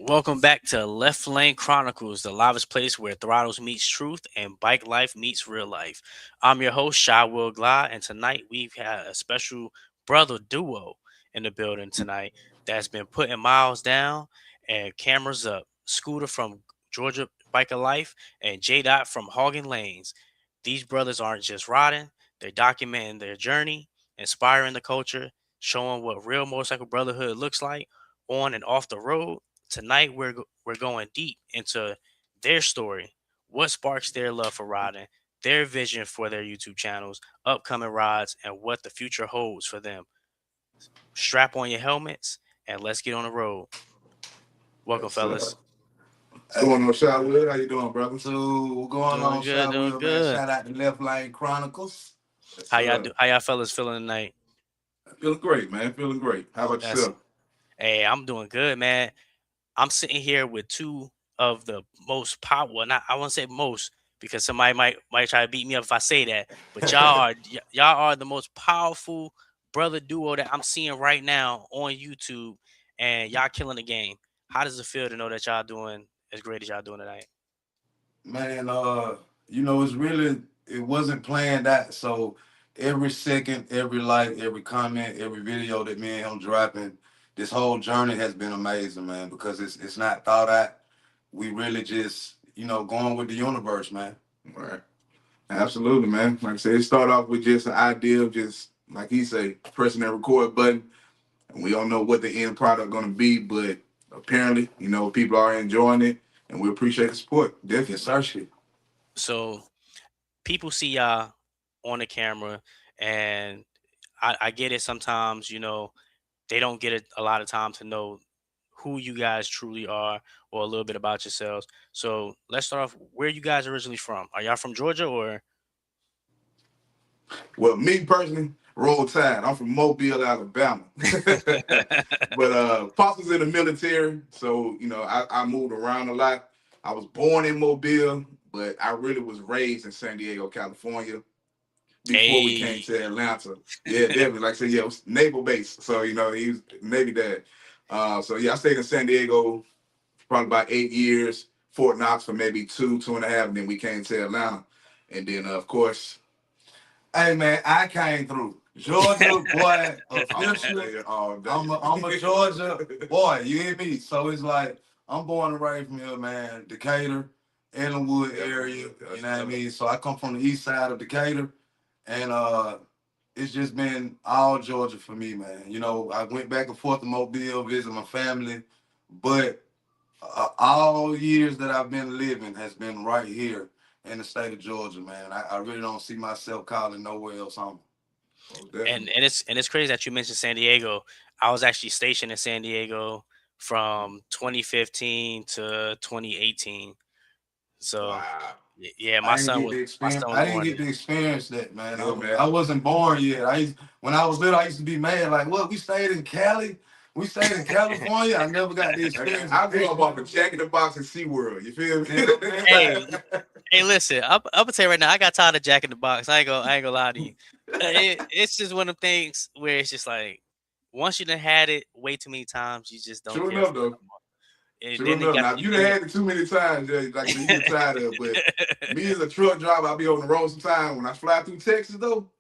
Welcome back to Left Lane Chronicles, the livest place where throttles meets truth and bike life meets real life. I'm your host, Shawil, and tonight we've had a special brother duo in the building tonight that's been putting miles down and cameras up. Scooter from Georgia Biker Life and J Dot from Hogging Lanes. These brothers aren't just riding, they're documenting their journey, inspiring the culture, showing what real motorcycle brotherhood looks like on and off the road. Tonight we're going deep into their story, what sparks their love for riding, their vision for their YouTube channels, upcoming rides, and what the future holds for them. Strap on your helmets and let's get on the road. Welcome, Yes, sir. fellas. What's going on, Shawil? How you doing, brother? So what's going Doing on, good, Shot doing Wheel, man? good. Shout out to Left Lane Chronicles. Yes, How y'all sir. do? How y'all fellas feeling tonight? Feeling great, man. Feeling great. How about That's yourself? Hey, I'm doing good, man. I'm sitting here with two of the most power. Well, not I won't say most because somebody might try to beat me up if I say that. But y'all are the most powerful brother duo that I'm seeing right now on YouTube, and y'all killing the game. How does it feel to know that y'all doing as great as y'all doing tonight? Man, it's really it wasn't planned that. So every second, every like, every comment, every video that me and him dropping, this whole journey has been amazing, man, because it's not thought out. We really just, going with the universe, man. Right. Absolutely, man. Like I said, it started off with just an idea of just, like he say, pressing that record button. And we don't know what the end product going to be, but apparently, people are enjoying it, and we appreciate the support. Yes, Definitely. sir, shit. So people see y'all on the camera, and I get it. Sometimes they don't get a lot of time to know who you guys truly are or a little bit about yourselves. So let's start off where you guys originally from. Are y'all from Georgia or Well, me personally, roll tide. I'm from Mobile, Alabama. But Pops was in the military, so I moved around a lot. I was born in Mobile, but I really was raised in San Diego, California before we came a to Atlanta. Yeah, definitely. Like I said, yeah, it was naval base. So, he was Navy dad. So yeah, I stayed in San Diego probably about 8 years, Fort Knox for maybe two and a half, and then we came to Atlanta. And then of course, Hey, man, I came through. Georgia boy, all officially. day, all day. I'm a Georgia boy. You hear me? So it's like I'm born and raised from here, man. Decatur, Ellenwood area. You know what I mean? So I come from the east side of Decatur, and it's just been all Georgia for me, man. I went back and forth to Mobile, visit my family, but all years that I've been living has been right here in the state of Georgia, man. I really don't see myself calling nowhere else home. Oh, and it's crazy that you mentioned San Diego. I was actually stationed in San Diego from 2015 to 2018. So wow. yeah, I didn't get the my experience. son was I didn't born get there. to experience that, man. Yeah, I man. wasn't born yet. When I was little, I used to be mad. Like, what? We stayed in Cali. We stayed in California. I never got the experience. I grew up off of Jack in the Box and SeaWorld. You feel Hey, me? hey, listen, I'm gonna tell you right now, I got tired of Jack in the Box. I ain't gonna lie to you. It's just one of them things where it's just like once you done had it way too many times, you just don't True care enough, for it though. no more. And True then they enough. got Now, if you done had it too many times, yeah, like I said, you get tired of it. But me as a truck driver, I'll be on the road sometimes. When I fly through Texas, though,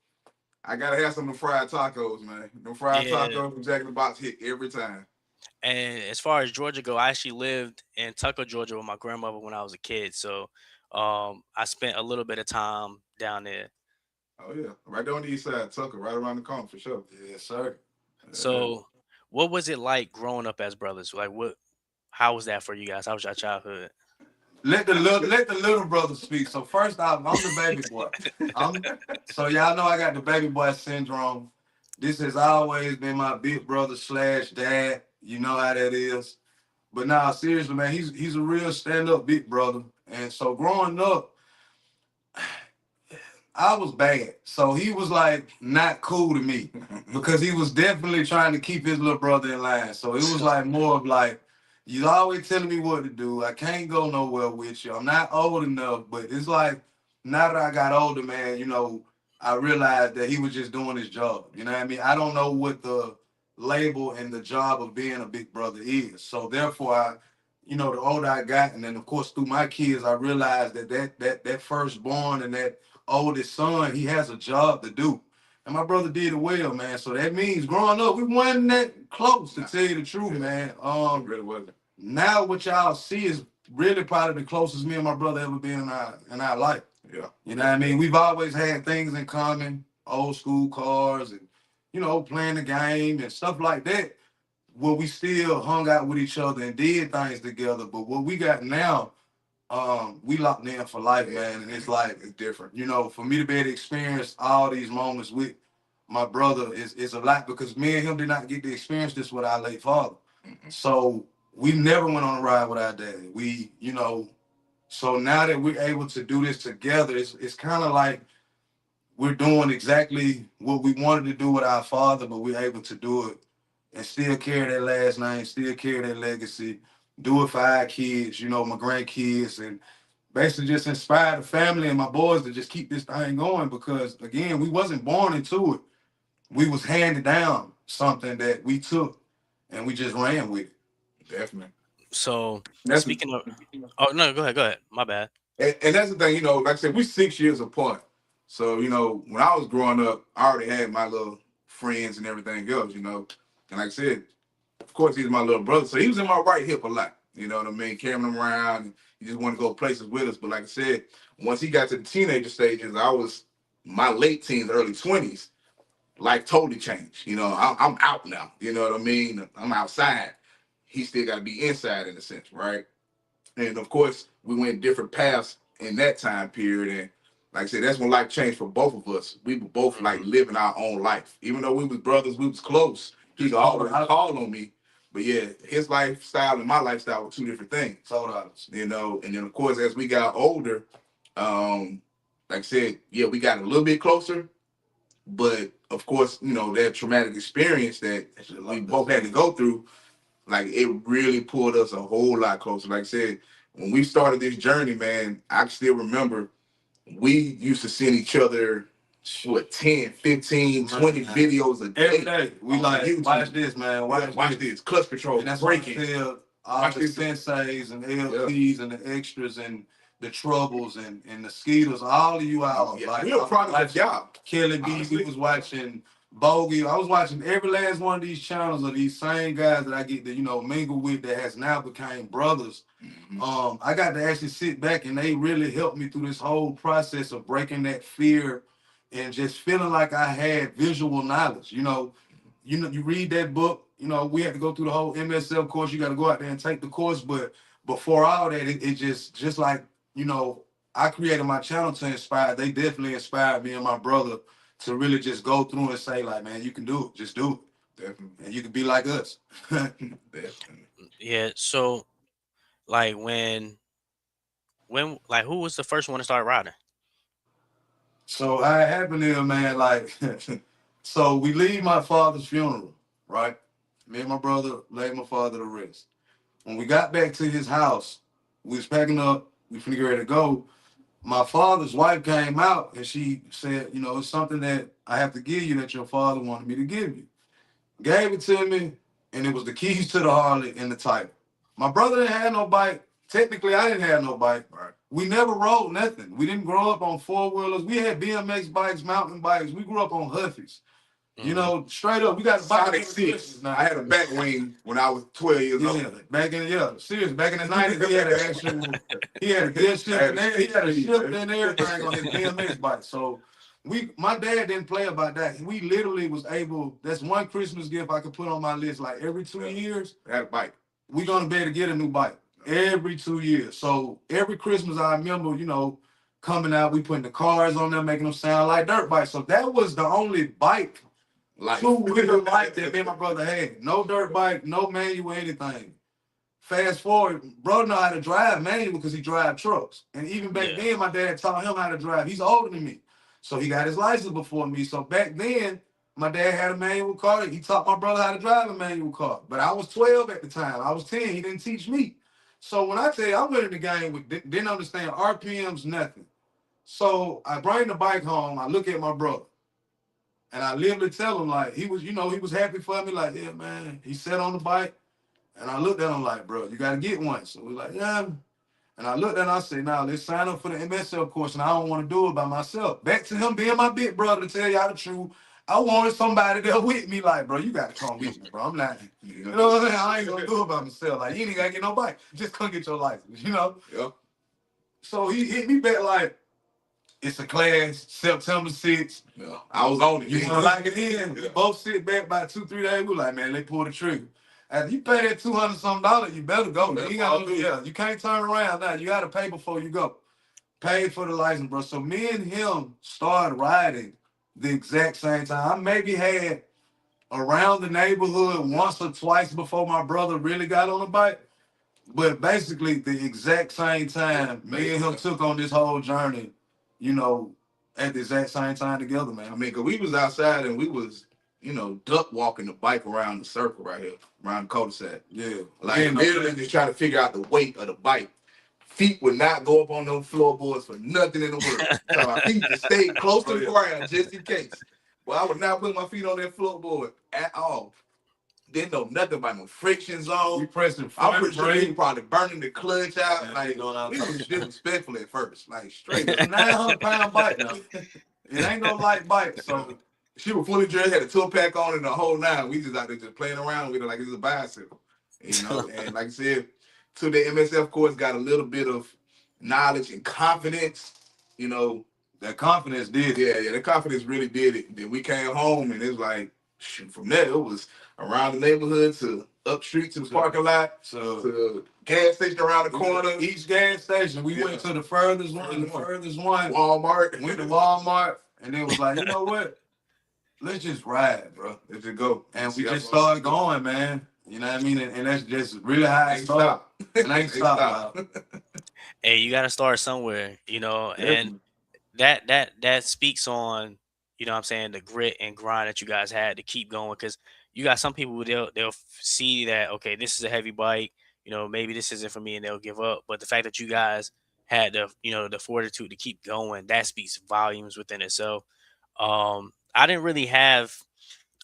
I gotta have some of the fried tacos, man. The fried yeah. tacos from Jack in the Box hit every time. And as far as Georgia go, I actually lived in Tucker, Georgia with my grandmother when I was a kid. So I spent a little bit of time down there. Oh yeah, right there on the east side, Tucker, right around the corner for sure. Yes, sir. Yeah. So what was it like growing up as brothers? Like how was that for you guys? How was your childhood? Let the little brother speak. So first off, I'm the baby boy. So y'all know I got the baby boy syndrome. This has always been my big brother slash dad. You know how that is. But now, seriously, man, he's a real stand up big brother. And so growing up, I was bad. So he was like not cool to me because he was definitely trying to keep his little brother in line. So it was like more of like, you always telling me what to do. I can't go nowhere with you. I'm not old enough, but it's like now that I got older, man, I realized that he was just doing his job. You know what I mean? I don't know what the label and the job of being a big brother is. So therefore the older I got, and then of course through my kids, I realized that firstborn and that oldest son, he has a job to do. And my brother did it well, man. So that means growing up, we wasn't that close, to tell you the truth, man. Really wasn't. Now what y'all see is really probably the closest me and my brother ever been in our life. Yeah. You know what I mean? We've always had things in common, old school cars and, playing the game and stuff like that, where we still hung out with each other and did things together. But what we got now, we locked in for life, man. And it's like, It's different. for me to be able to experience all these moments with my brother is a lot, because me and him did not get to experience this with our late father. So we never went on a ride with our daddy. So now that we're able to do this together, it's kind of like we're doing exactly what we wanted to do with our father, but we're able to do it and still carry that last name, still carry that legacy, do it for our kids, my grandkids, and basically just inspire the family and my boys to just keep this thing going, because again, we wasn't born into it. We was handed down something that we took and we just ran with it. Definitely. So That's speaking of, oh no, go ahead. My bad. and that's the thing, like I said, we're 6 years apart. So, when I was growing up, I already had my little friends and everything else. And like I said, of course, he's my little brother. So he was in my right hip a lot. You know what I mean? Carrying him around. And he just wanted to go places with us. But like I said, once he got to the teenager stages, I was my late teens, early 20s, life totally changed. I'm out now. You know what I mean? I'm outside. He still got to be inside in a sense, right? And of course, we went different paths in that time period. And like I said, that's when life changed for both of us. We were both like living our own life. Even though we was brothers, we was close. He could always call on me. But yeah, his lifestyle and my lifestyle were two different things. And then of course, as we got older, like I said, yeah, we got a little bit closer. But of course, that traumatic experience that we both had to go through, like it really pulled us a whole lot closer. Like I said, when we started this journey, man, I still remember we used to send each other what 10, 15, 20 videos a day. Every day. We like, watch this, man. Watch this. Clutch control. And that's breaking. All the senseis and LPs and the extras and the troubles and the skeeters, all of you out. Like, we were proud of the job. Kelly B, we was watching Bogey. I was watching every last one of these channels of these same guys that I get to, mingle with, that has now became brothers. I got to actually sit back and they really helped me through this whole process of breaking that fear and just feeling like I had visual knowledge. You read that book, we had to go through the whole MSL course. You got to go out there and take the course. But before all that, it just like, I created my channel to inspire. They definitely inspired me and my brother to really just go through and say, like, man, you can do it. Just do it. Definitely. And you can be like us. Definitely. Yeah. So, like like who was the first one to start riding? So I happened here, man, like, so we leave my father's funeral, right? Me and my brother laid my father to rest. When we got back to his house, we was packing up, we finna get ready to go. My father's wife came out and she said, it's something that I have to give you that your father wanted me to give you. Gave it to me, and it was the keys to the Harley and the title. My brother didn't have no bike. Technically, I didn't have no bike. Right. We never rode nothing. We didn't grow up on four-wheelers. We had BMX bikes, mountain bikes. We grew up on Huffies. Straight up, we got Sonic 6. I had a back wing when I was 12 years old. Seriously, back in the 90s, he had an actual, he had a good shift in there. He had a shift and everything on his BMX bike. So my dad didn't play about that. We literally was able, that's one Christmas gift I could put on my list. Like every 2 years, I had a bike. We're gonna be able to get a new bike every 2 years. So every Christmas I remember, coming out, we putting the cars on there, making them sound like dirt bikes. So that was the only bike. Life. Two-wheeler bike that me and my brother had. No dirt bike, no manual, anything. Fast forward, bro know how to drive manual because he drive trucks. And even back then, my dad taught him how to drive. He's older than me. So he got his license before me. So back then, my dad had a manual car. He taught my brother how to drive a manual car. But I was 12 at the time. I was 10. He didn't teach me. So when I tell you, I went in the game with, didn't understand RPMs, nothing. So I bring the bike home. I look at my brother. And I literally tell him, like, he was happy for me. Like, yeah, man. He sat on the bike. And I looked at him like, bro, you got to get one. So we're like, yeah. And I looked at him, I said, now let's sign up for the MSL course, and I don't want to do it by myself. Back to him being my big brother, to tell y'all the truth. I wanted somebody there with me, like, bro, you got to come with me, bro. I'm not, you know what I'm saying? I ain't going to do it by myself. Like, you ain't got to get no bike. Just come get your license, you know? Yep. So he hit me back like, it's a class, September 6th. Yeah. I was on it. You want to lock it in? We both sit back by 2-3 days. We like, man, let's pull the trigger. After you pay that $200 something, you better go. You can't turn around now. You got to pay before you go. Paid for the license, bro. So me and him started riding the exact same time. I maybe had around the neighborhood once or twice before my brother really got on a bike. But basically, the exact same time, me and him took on this whole journey, you know, at the exact same time together, man. I mean, cause we was outside and we was, duck walking the bike around the circle right here, around the cul-de-sac. Yeah. Like literally just trying to figure out the weight of the bike. Feet would not go up on those floorboards for nothing in the world. So my feet just stayed close to the ground just in case. Well, I would not put my feet on that floorboard at all. Didn't know nothing about no friction zone. We pressing I'm pretty sure he probably burning the clutch out. Yeah, like, we was disrespectful at first. Like, straight It's a 900-pound bike now. It ain't no light bike. So she was fully dressed, had a tour pack on and the whole nine. We just out there just playing around with it like it's a bicycle. And like I said, to the MSF course, got a little bit of knowledge and confidence. That confidence did. Yeah, the confidence really did it. Then we came home and it was like, shoot, from there, it was around the neighborhood to up street to the parking lot to the gas station around the corner. Each gas station, we went to the furthest one, Walmart. Went to Walmart, and it was like, you know what? Let's just ride, bro. Let's just go. And we just started going, man. You know what I mean? And that's just really how it started. And I ain't stopped. Hey, you got to start somewhere, and that speaks on, what I'm saying, the grit and grind that you guys had to keep going. Because you got some people, they'll see that, okay, this is a heavy bike, maybe this isn't for me, and they'll give up. But the fact that you guys had the fortitude to keep going, that speaks volumes within itself. I didn't really have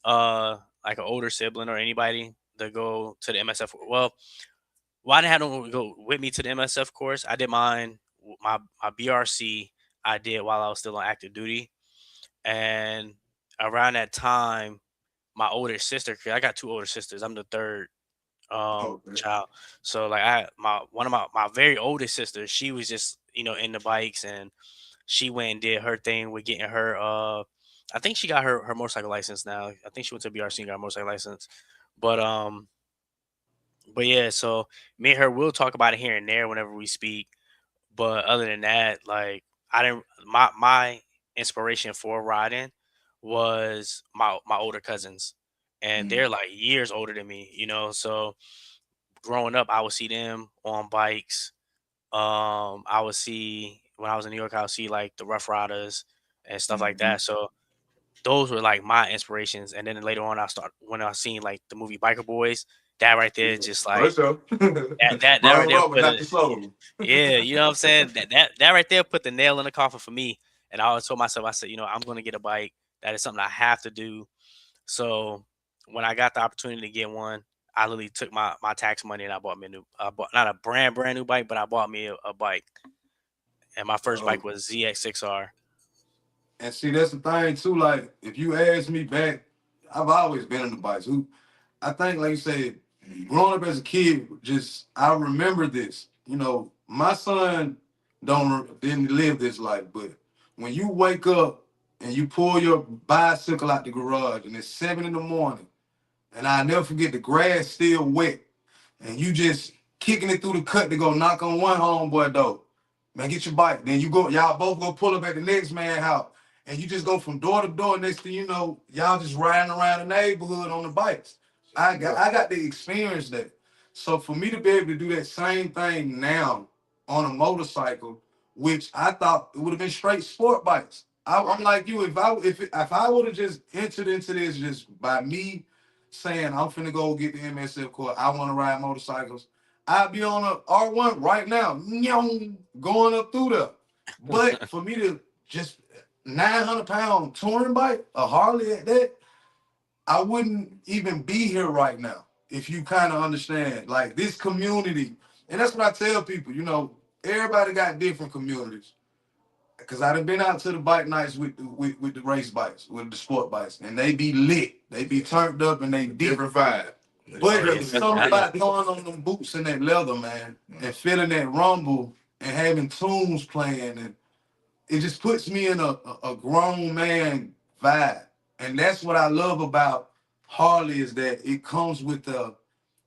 like an older sibling or anybody to go to the MSF. Well, I didn't have no one go with me to the MSF course. I did my BRC. I did while I was still on active duty, and around that time, my older sister. 'Cause I got two older sisters. I'm the third child. So like one of my very oldest sisters, she was just in the bikes, and she went and did her thing with getting her. I think she got her motorcycle license now. I think she went to BRC and got a motorcycle license, but yeah. So me and her will talk about it here and there whenever we speak. But other than that, like I didn't my inspiration for riding was my older cousins, and they're like years older than me, So growing up, I would see them on bikes. I would see when I was in New York, I would see like the Rough Riders and stuff like that. So those were like my inspirations. And then later on, when I seen like the movie Biker Boys, that right there, just like that right there yeah, you know what I'm saying? That right there put the nail in the coffin for me. And I always told myself, I said, I'm going to get a bike. That is something I have to do. So when I got the opportunity to get one, I literally took my tax money and I bought me I bought not a brand new bike, but I bought me a bike. And my first bike was ZX6R. And see, that's the thing too. Like, if you ask me back, I've always been in the bikes. I think, like you said, growing up as a kid, I remember this. My son didn't live this life, but when you wake up and you pull your bicycle out the garage and it's 7 in the morning, and I never forget the grass still wet, and you just kicking it through the cut to go knock on one homeboy door. Man, get your bike. Then y'all both go pull up at the next man's house. And you just go from door to door. Next thing you know, y'all just riding around the neighborhood on the bikes. I got to experience that. So for me to be able to do that same thing now on a motorcycle, which I thought it would have been straight sport bikes. I'm like you. If I would have just entered into this just by me saying I'm finna go get the MSF course, I want to ride motorcycles, I'd be on a R1 right now, going up through there. But for me to just 900-pound touring bike, a Harley at that, I wouldn't even be here right now if you kind of understand, like this community, and that's what I tell people, everybody got different communities. Cause I done been out to the bike nights with the race bikes, with the sport bikes, and they be lit, they be turned up, and they deep. Different vibe. But Yeah, it's trust me, something I know. about throwing on them boots and that leather, man, and feeling that rumble and having tunes playing, and it just puts me in a grown man vibe. And that's what I love about Harley is that it comes with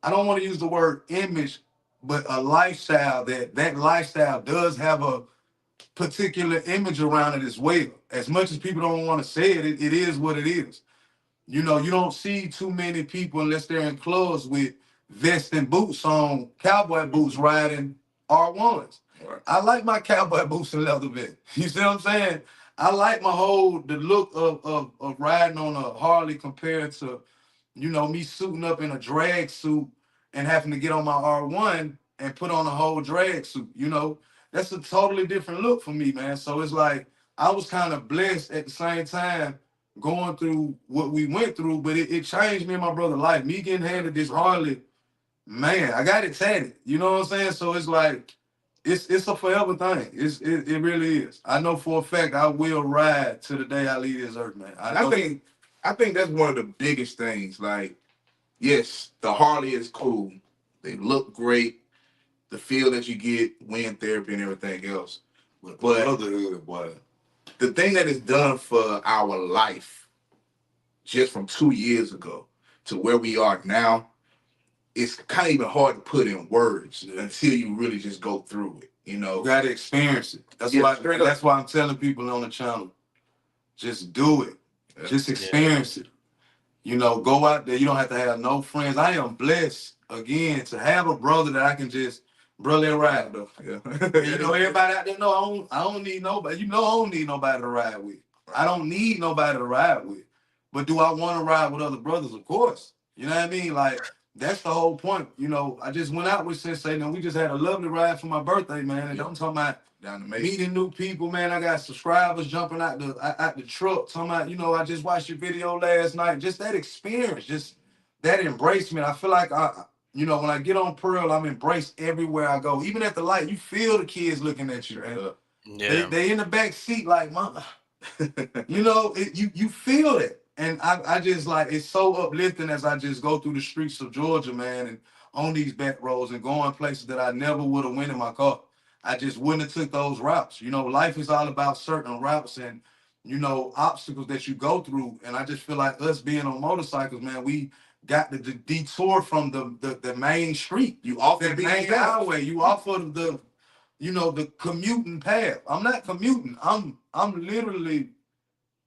I don't want to use the word image, but a lifestyle that lifestyle does have a particular image around it as well. As much as people don't want to say it, it is what it is. You don't see too many people unless they're in clubs with vest and boots on, cowboy boots riding R1s. Right. I like my cowboy boots and leather vest. You see what I'm saying? I like the look of riding on a Harley compared to, me suiting up in a drag suit and having to get on my R1 and put on a whole drag suit. That's a totally different look for me, man. So it's like I was kind of blessed at the same time going through what we went through, but it changed me and my brother's life. Me getting handed this Harley, man, I got it tatted. You know what I'm saying? So it's like it's a forever thing. It really is. I know for a fact I will ride to the day I leave this earth, man. I think that's one of the biggest things. Like, yes, the Harley is cool. They look great. The feel that you get, wind therapy and everything else. But brotherhood, boy. The thing that is done for our life, just from 2 years ago to where we are now, it's kind of even hard to put in words until you really just go through it. You got to experience it. That's why I'm telling people on the channel, just do it. Yeah. Just experience it. Go out there. You don't have to have no friends. I am blessed again to have a brother that I can just brother ride though. Yeah. Everybody out there know I don't need nobody. I don't need nobody to ride with. I don't need nobody to ride with. But do I want to ride with other brothers? Of course. You know what I mean? Like that's the whole point. I just went out with Sensei and we just had a lovely ride for my birthday, man. And I'm talking about down the meeting new people, man. I got subscribers jumping out the truck. Talking about, I just watched your video last night. Just that experience, just that embracement. I feel like when I get on Pearl, I'm embraced everywhere I go. Even at the light, you feel the kids looking at you. And they in the back seat like, mama. You feel it. And I just like, it's so uplifting as I just go through the streets of Georgia, man, and on these back roads and going places that I never would have went in my car. I just wouldn't have took those routes. Life is all about certain routes and, obstacles that you go through. And I just feel like us being on motorcycles, man, we got the detour from the main street. You off the main highway. You off of the commuting path. I'm not commuting. I'm literally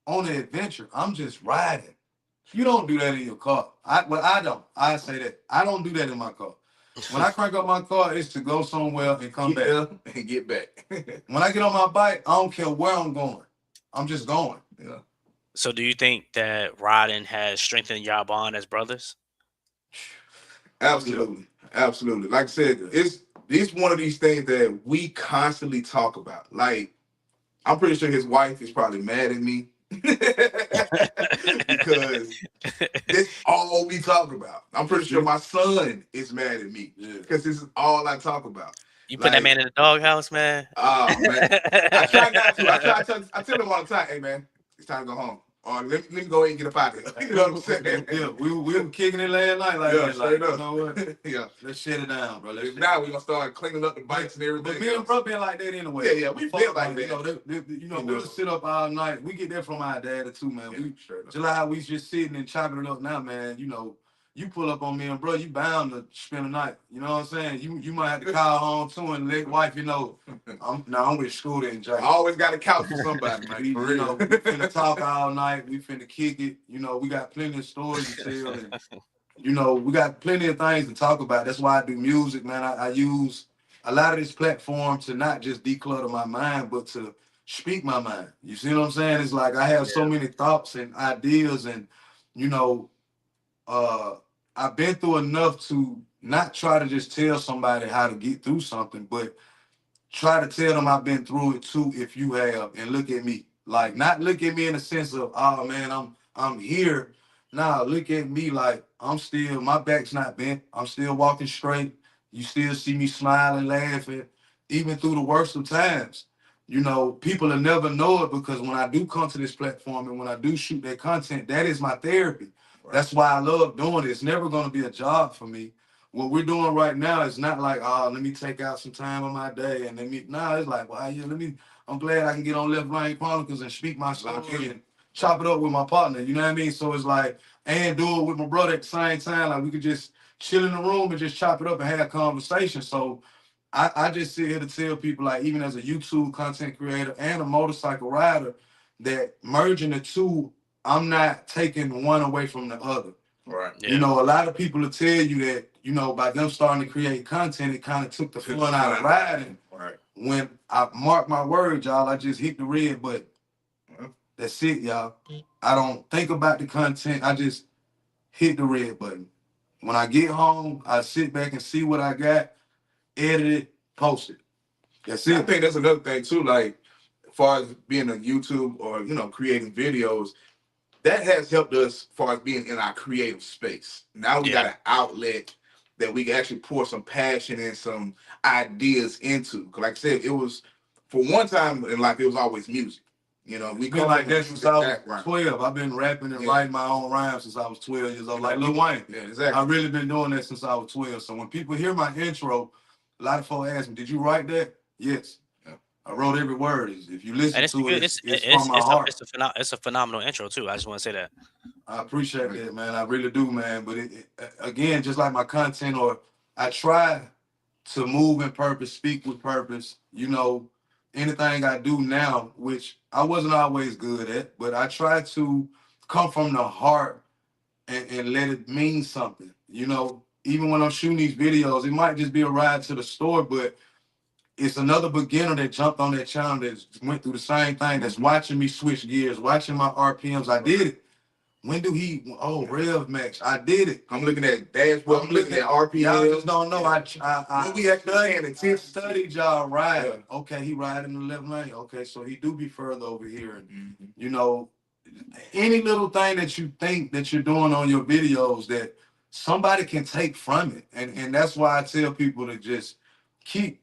on an adventure. I'm just riding. You don't do that in your car. I don't. I say that. I don't do that in my car. When I crank up my car, it's to go somewhere and come back. And get back. When I get on my bike, I don't care where I'm going. I'm just going. Yeah. So do you think that riding has strengthened your bond as brothers? Absolutely. Absolutely. Like I said, it's one of these things that we constantly talk about. Like, I'm pretty sure his wife is probably mad at me. Because this all we talk about. I'm pretty sure my son is mad at me because this is all I talk about. You put that man in the doghouse, man. Oh man, I try not to. I tell him all the time, "Hey man, it's time to go home. Or let me go ahead and get up out of here." You know what I'm saying? Yeah, we were kicking it last night like that. Straight up. You know what? Yeah, let's shut it down, bro. Now we gonna start cleaning up the bikes and everything. But me and bro been like that anyway. Yeah, we feel like that. We'll sit up all night. We get that from our dad too, man. Just like how we just sitting and chopping it up now, man. You pull up on me and bro, you bound to spend the night. You know what I'm saying? You might have to call home too and let wife, I'm with Skoota and J Dot. I always got a couch for somebody, man. We finna talk all night. We finna kick it. We got plenty of stories to tell, and we got plenty of things to talk about. That's why I do music, man. I use a lot of this platform to not just declutter my mind, but to speak my mind. You see what I'm saying? It's like I have so many thoughts and ideas, and I've been through enough to not try to just tell somebody how to get through something, but try to tell them I've been through it too if you have, and look at me. Like, not look at me in the sense of, oh man, I'm here, Nah, look at me like I'm still, my back's not bent. I'm still walking straight. You still see me smiling, laughing, even through the worst of times. You know, people will never know it because when I do come to this platform and when I do shoot that content, that is my therapy. Right. That's why I love doing it. It's never going to be a job for me. What we're doing right now is not like, oh, let me take out some time of my day and let me, nah, it's like, well, yeah, I'm glad I can get on Left Lane Chronicles and speak my story and chop it up with my partner. You know what I mean? So it's like, and do it with my brother at the same time. Like we could just chill in the room and just chop it up and have a conversation. So I just sit here to tell people, like, even as a YouTube content creator and a motorcycle rider, that merging the two, I'm not taking one away from the other. Right. Yeah. You know, a lot of people will tell you that, you know, by them starting to create content, it kind of took the fun out of riding. Right. When I mark my words, y'all, I just hit the red button. That's it, y'all. I don't think about the content. I just hit the red button. When I get home, I sit back and see what I got, edit it, post it. That's it. I think that's another thing too. Like, as far as being on YouTube or creating videos, that has helped us as far as being in our creative space. Now we got an outlet that we can actually pour some passion and some ideas into. 'Cause like I said, it was for one time in life, it was always music. We been like that since I was 12. I've been rapping and writing my own rhymes since I was 12 years old. Like Lil Wayne. Yeah, exactly. I've really been doing that since I was 12. So when people hear my intro, a lot of folks ask me, "Did you write that?" Yes. Yeah. I wrote every word. If you listen to it, it's from my heart. It's a phenomenal intro too. I just want to say that. I appreciate that, man. I really do, man. But again, just like my content, or I try to move in purpose, speak with purpose. Anything I do now, which I wasn't always good at, but I try to come from the heart and let it mean something. Even when I'm shooting these videos, it might just be a ride to the store, but it's another beginner that jumped on that channel that went through the same thing, that's watching me switch gears, watching my RPMs. I did it. When do he? Oh, Rev Max. I did it. I'm looking at dashboard. I'm looking at RPM. Y'all just don't know. I studied y'all riding. Yeah. Okay, he riding the left lane. Okay, so he do be further over here. And any little thing that you think that you're doing on your videos that somebody can take from it, and that's why I tell people to just keep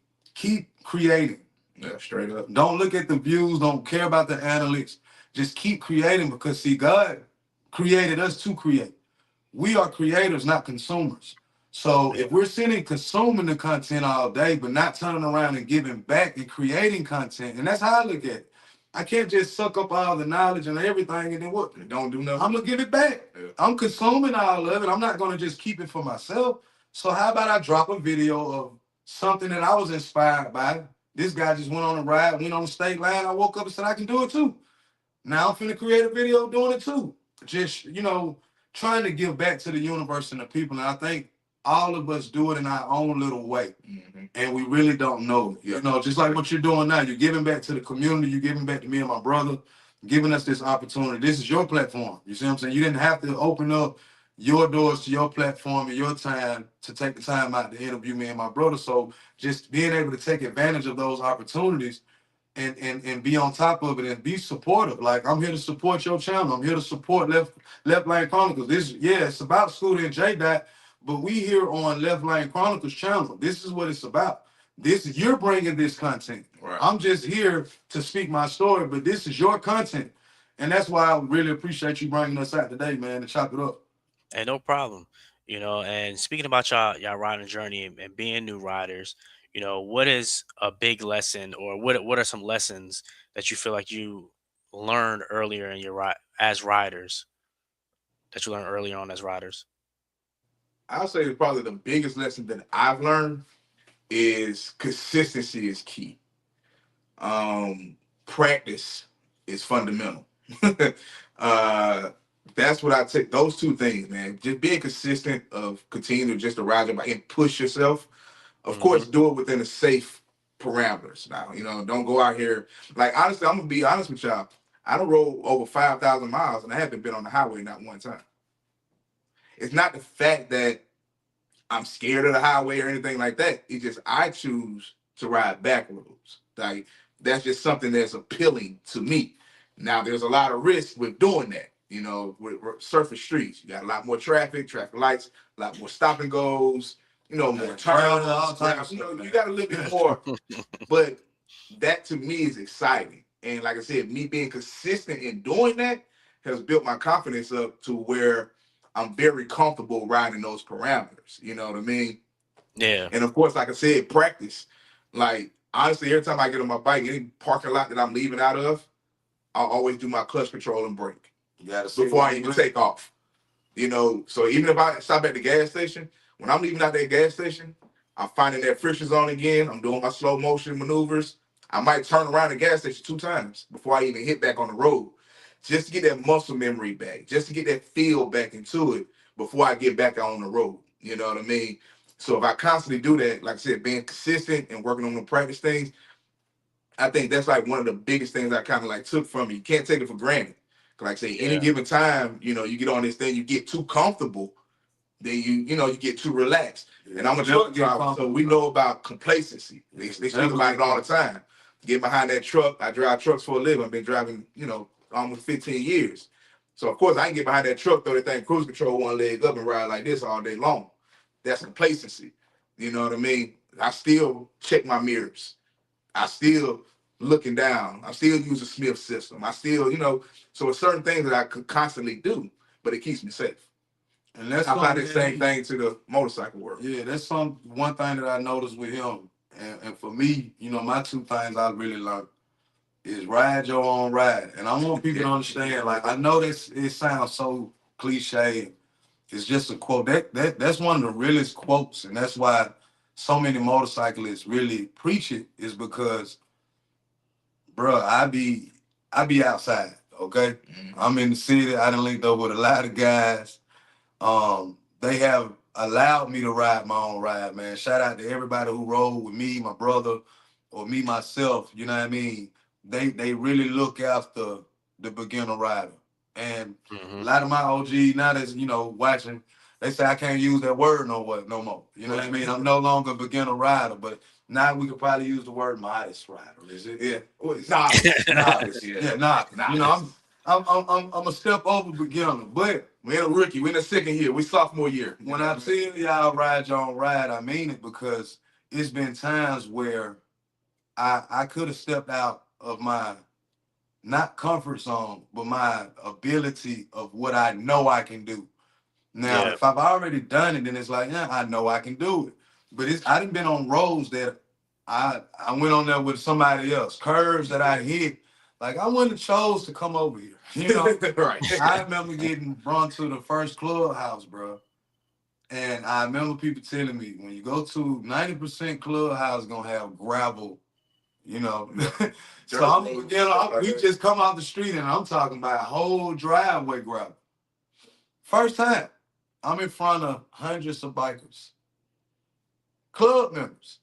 creating. Yeah, straight up. Don't look at the views. Don't care about the analytics. Just keep creating, because see, God created us to create. We are creators, not consumers. So if we're sitting consuming the content all day, but not turning around and giving back and creating content, and that's how I look at it. I can't just suck up all the knowledge and everything and then what? Don't do nothing. I'm gonna give it back. Yeah. I'm consuming all of it. I'm not gonna just keep it for myself. So how about I drop a video of something that I was inspired by? This guy just went on a ride, went on the state line. I woke up and said I can do it too. Now I'm finna create a video doing it too. Just, trying to give back to the universe and the people. And I think all of us do it in our own little way. Mm-hmm. And we really don't know. Just like what you're doing now. You're giving back to the community. You're giving back to me and my brother, giving us this opportunity. This is your platform. You see what I'm saying? You didn't have to open up your doors to your platform and your time to take the time out to interview me and my brother. So just being able to take advantage of those opportunities and be on top of it and be supportive. Like, I'm here to support your channel. I'm here to support Left Lane Chronicles. It's about Skoota and J Dot, but we here on Left Lane Chronicles channel. This is what it's about. You're bringing this content. Right. I'm just here to speak my story, but this is your content. And that's why I really appreciate you bringing us out today, man, to chop it up. Hey, no problem. And speaking about y'all riding journey and being new riders, what is a big lesson, or what are some lessons that you feel like you learned earlier in your as riders, that you learned earlier on as riders? I'll say probably the biggest lesson that I've learned is consistency is key. Practice is fundamental. That's what I take. Those two things, man. Just being consistent, of continuing just to ride your bike and push yourself. Of course, do it within a safe parameters. Now, don't go out here. Like, honestly, I'm gonna be honest with y'all. I don't roll over 5,000 miles, and I haven't been on the highway not one time. It's not the fact that I'm scared of the highway or anything like that. It's just I choose to ride back roads. Like, that's just something that's appealing to me. Now, there's a lot of risk with doing that. with surface streets, you got a lot more traffic lights, a lot more stop and goes, more turns, all types you got a little bit more. But that to me is exciting. And like I said, me being consistent in doing that has built my confidence up to where I'm very comfortable riding those parameters. You know what I mean? Yeah. And of course, like I said, practice. Like honestly, every time I get on my bike, any parking lot that I'm leaving out of, I'll always do my clutch control and brake You gotta before I even take off. So even if I stop at the gas station, when I'm leaving out that gas station, I'm finding that friction zone again. I'm doing my slow motion maneuvers. I might turn around the gas station 2 times before I even hit back on the road, just to get that muscle memory back, just to get that feel back into it before I get back out on the road. You know what I mean? So if I constantly do that, like I said, being consistent and working on the practice things, I think that's like one of the biggest things I kind of like took from you. You can't take it for granted. 'Cause like I say, any Yeah. given time, you get on this thing, you get too comfortable, then you get too relaxed. Yeah, and I'm a never truck get driver, so comfortable, we bro. know about complacency. They speak Never about get it all the time. Get behind that truck. I drive trucks for a living. I've been driving, almost 15 years. So of course I can get behind that truck, throw that thing cruise control one leg up and ride like this all day long. That's complacency. You know what I mean? I still check my mirrors. I still looking down. I still use the Smith system. I still, so it's certain things that I could constantly do, but it keeps me safe. And that's I apply something the same thing to the motorcycle world. yeah, that's one thing that I noticed with him. And for me, my two things I really learned is ride your own ride. And I want people to understand, like I know this it sounds so cliche. It's just a quote. That's one of the realest quotes, and that's why so many motorcyclists really preach it, is because bruh, I be outside, okay? I'm in the city, I done linked up with a lot of guys. They have allowed me to ride my own ride, man. Shout out to everybody who rode with me, my brother, or me myself. You know what I mean? They really look after the beginner rider. And a Hmm. lot of my OG now that's watching, they say I can't use that word no more. You know what I mean? I'm no longer a beginner rider, but now we could probably use the word modest rider. Is it? Yeah. Well, novice. Yeah, novice. I'm a step over beginner, but We're in a rookie. We're in the second year. We sophomore year. when I tell y'all ride your own ride, I mean it, because it's been times where I could have stepped out of my not comfort zone, but my ability of what I know I can do. Now, Yeah. if I've already done it, then it's like, yeah, I know I can do it. But I done been on roads that I went on there with somebody else, curves that I hit. Like I wouldn't have chose to come over here. Right. I remember getting brought to the first clubhouse, bro. And I remember people telling me, when you go to 90% clubhouse, gonna have gravel, you know. So we just come out the street and I'm talking about a whole driveway gravel. First time, I'm in front of hundreds of bikers, club members.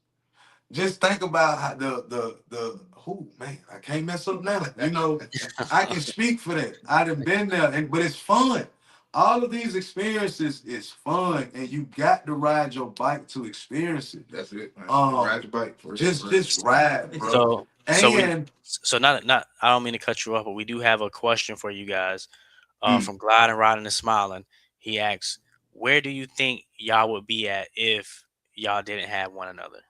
Just think about how the who man, I can't mess up now. I can speak for that. I done been there, but it's fun. All of these experiences is fun, and you got to ride your bike to experience it. That's it. Man. Um, Ride your bike. just ride, bro. So And not I don't mean to cut you off, but we do have a question for you guys. Mm. From Gliding, Riding, and Smiling. He asks, "Where do you think y'all would be at if y'all didn't have one another?"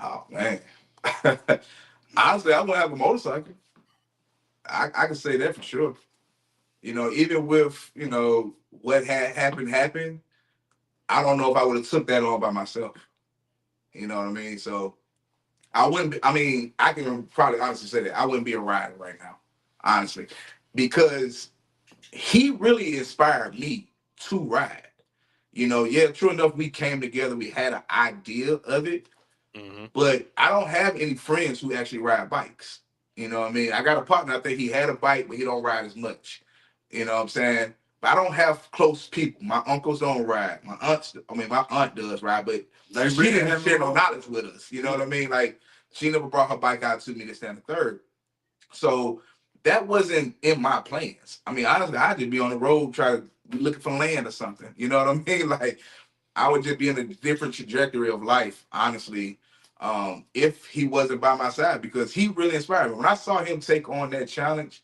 Oh man. Honestly, I wouldn't have a motorcycle. I can say that for sure. Even with what had happened. I don't know if I would have took that on by myself. You know what I mean? So I wouldn't. I mean, I can probably honestly say that I wouldn't be a rider right now, honestly, because he really inspired me to ride. Yeah, true enough, we came together, we had an idea of it, Hmm. but I don't have any friends who actually ride bikes. You know what I mean? I got a partner, I think he had a bike, but he don't ride as much. You know what I'm saying? But I don't have close people. My uncles don't ride. My aunt does ride, but she didn't share no knowledge with us. You know what I mean? Like, she never brought her bike out to me to stand the third. So that wasn't in my plans. I mean, honestly, I'd just be on the road trying to be looking for land or something. You know what I mean? Like, I would just be in a different trajectory of life, honestly, if he wasn't by my side, because he really inspired me. When I saw him take on that challenge,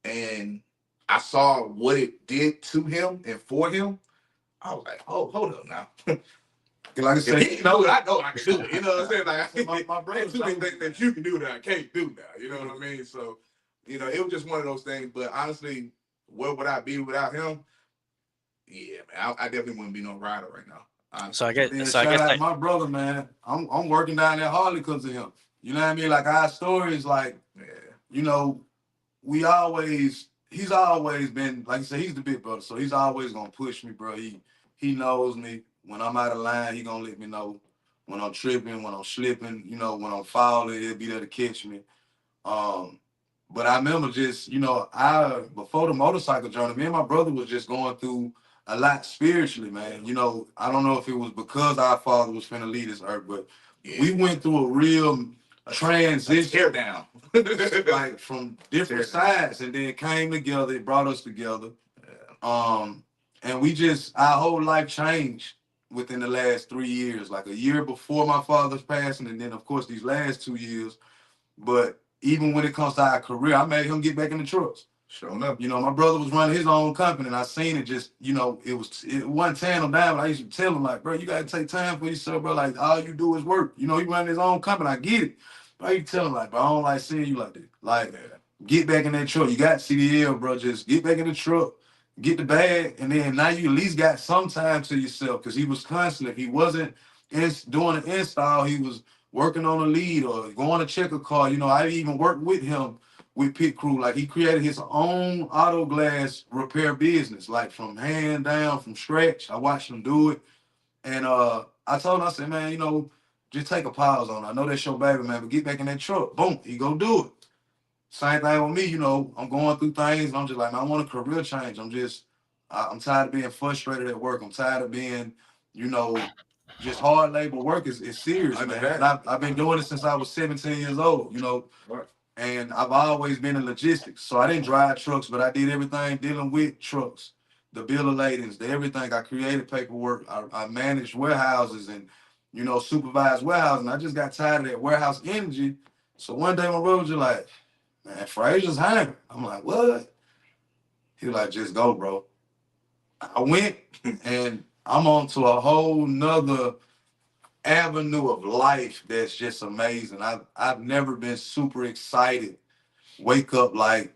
and I saw what it did to him and for him. I was like, oh, hold up now. Like I If said, he know it, I know I can do it. You know what I'm saying? Like my brother ain't too many things that you can do that I can't do now. You know what I mean? So, it was just one of those things. But honestly, where would I be without him? Yeah, man, I definitely wouldn't be no rider right now. So Honestly. I guess man, so I shout guess out to like my brother, man. I'm working down at Harley because of him. You know what I mean? Like our stories, like, Yeah. you know, he's always been, like I said, he's the big brother, so he's always gonna push me, bro. He knows me. When I'm out of line, he gonna let me know. When I'm tripping, when I'm slipping, when I'm falling, he'll be there to catch me. Um, but I remember just, I before the motorcycle journey, me and my brother was just going through a lot spiritually, man. I don't know if it was because our father was finna lead us earth, but we went through a real transition. Tear down. Like from different sides, and then came together. It brought us together. And we just our whole life changed within the last 3 years. Like a year before my father's passing, and then of course these last 2 years. But even when it comes to our career, I made him get back in the trucks. Sure enough. My brother was running his own company, and I seen it. Just it wasn't tearing him down. But I used to tell him like, bro, you gotta take time for yourself, bro. Like all you do is work. He running his own company. I get it. But I used to tell him like, bro, I don't like seeing you like that. Like, get back in that truck. You got CDL, bro. Just get back in the truck, get the bag, and then now you at least got some time to yourself. Because he was constantly, if he wasn't doing an install, he was working on a lead or going to check a car. I even worked with him with Pit Crew. Like he created his own auto glass repair business, like from hand down, from scratch. I watched him do it. And I told him, I said, man, just take a pause on it. I know that's your baby, man, but get back in that truck. Boom, he go do it. Same thing with me, I'm going through things and I'm just like, man, I want a career change. I'm tired of being frustrated at work. I'm tired of being, you know, just hard labor work is serious, man. And I've been doing it since I was 17 years old. Right. And I've always been in logistics. So I didn't drive trucks, but I did everything dealing with trucks, the bill of ladings, the everything. I created paperwork. I managed warehouses and, supervised warehousing. I just got tired of that warehouse energy. So one day my brother was just like, man, Frazier's hanging. I'm like, what? He was like, just go, bro. I went and I'm on to a whole nother avenue of life that's just amazing. I've never been super excited. Wake up like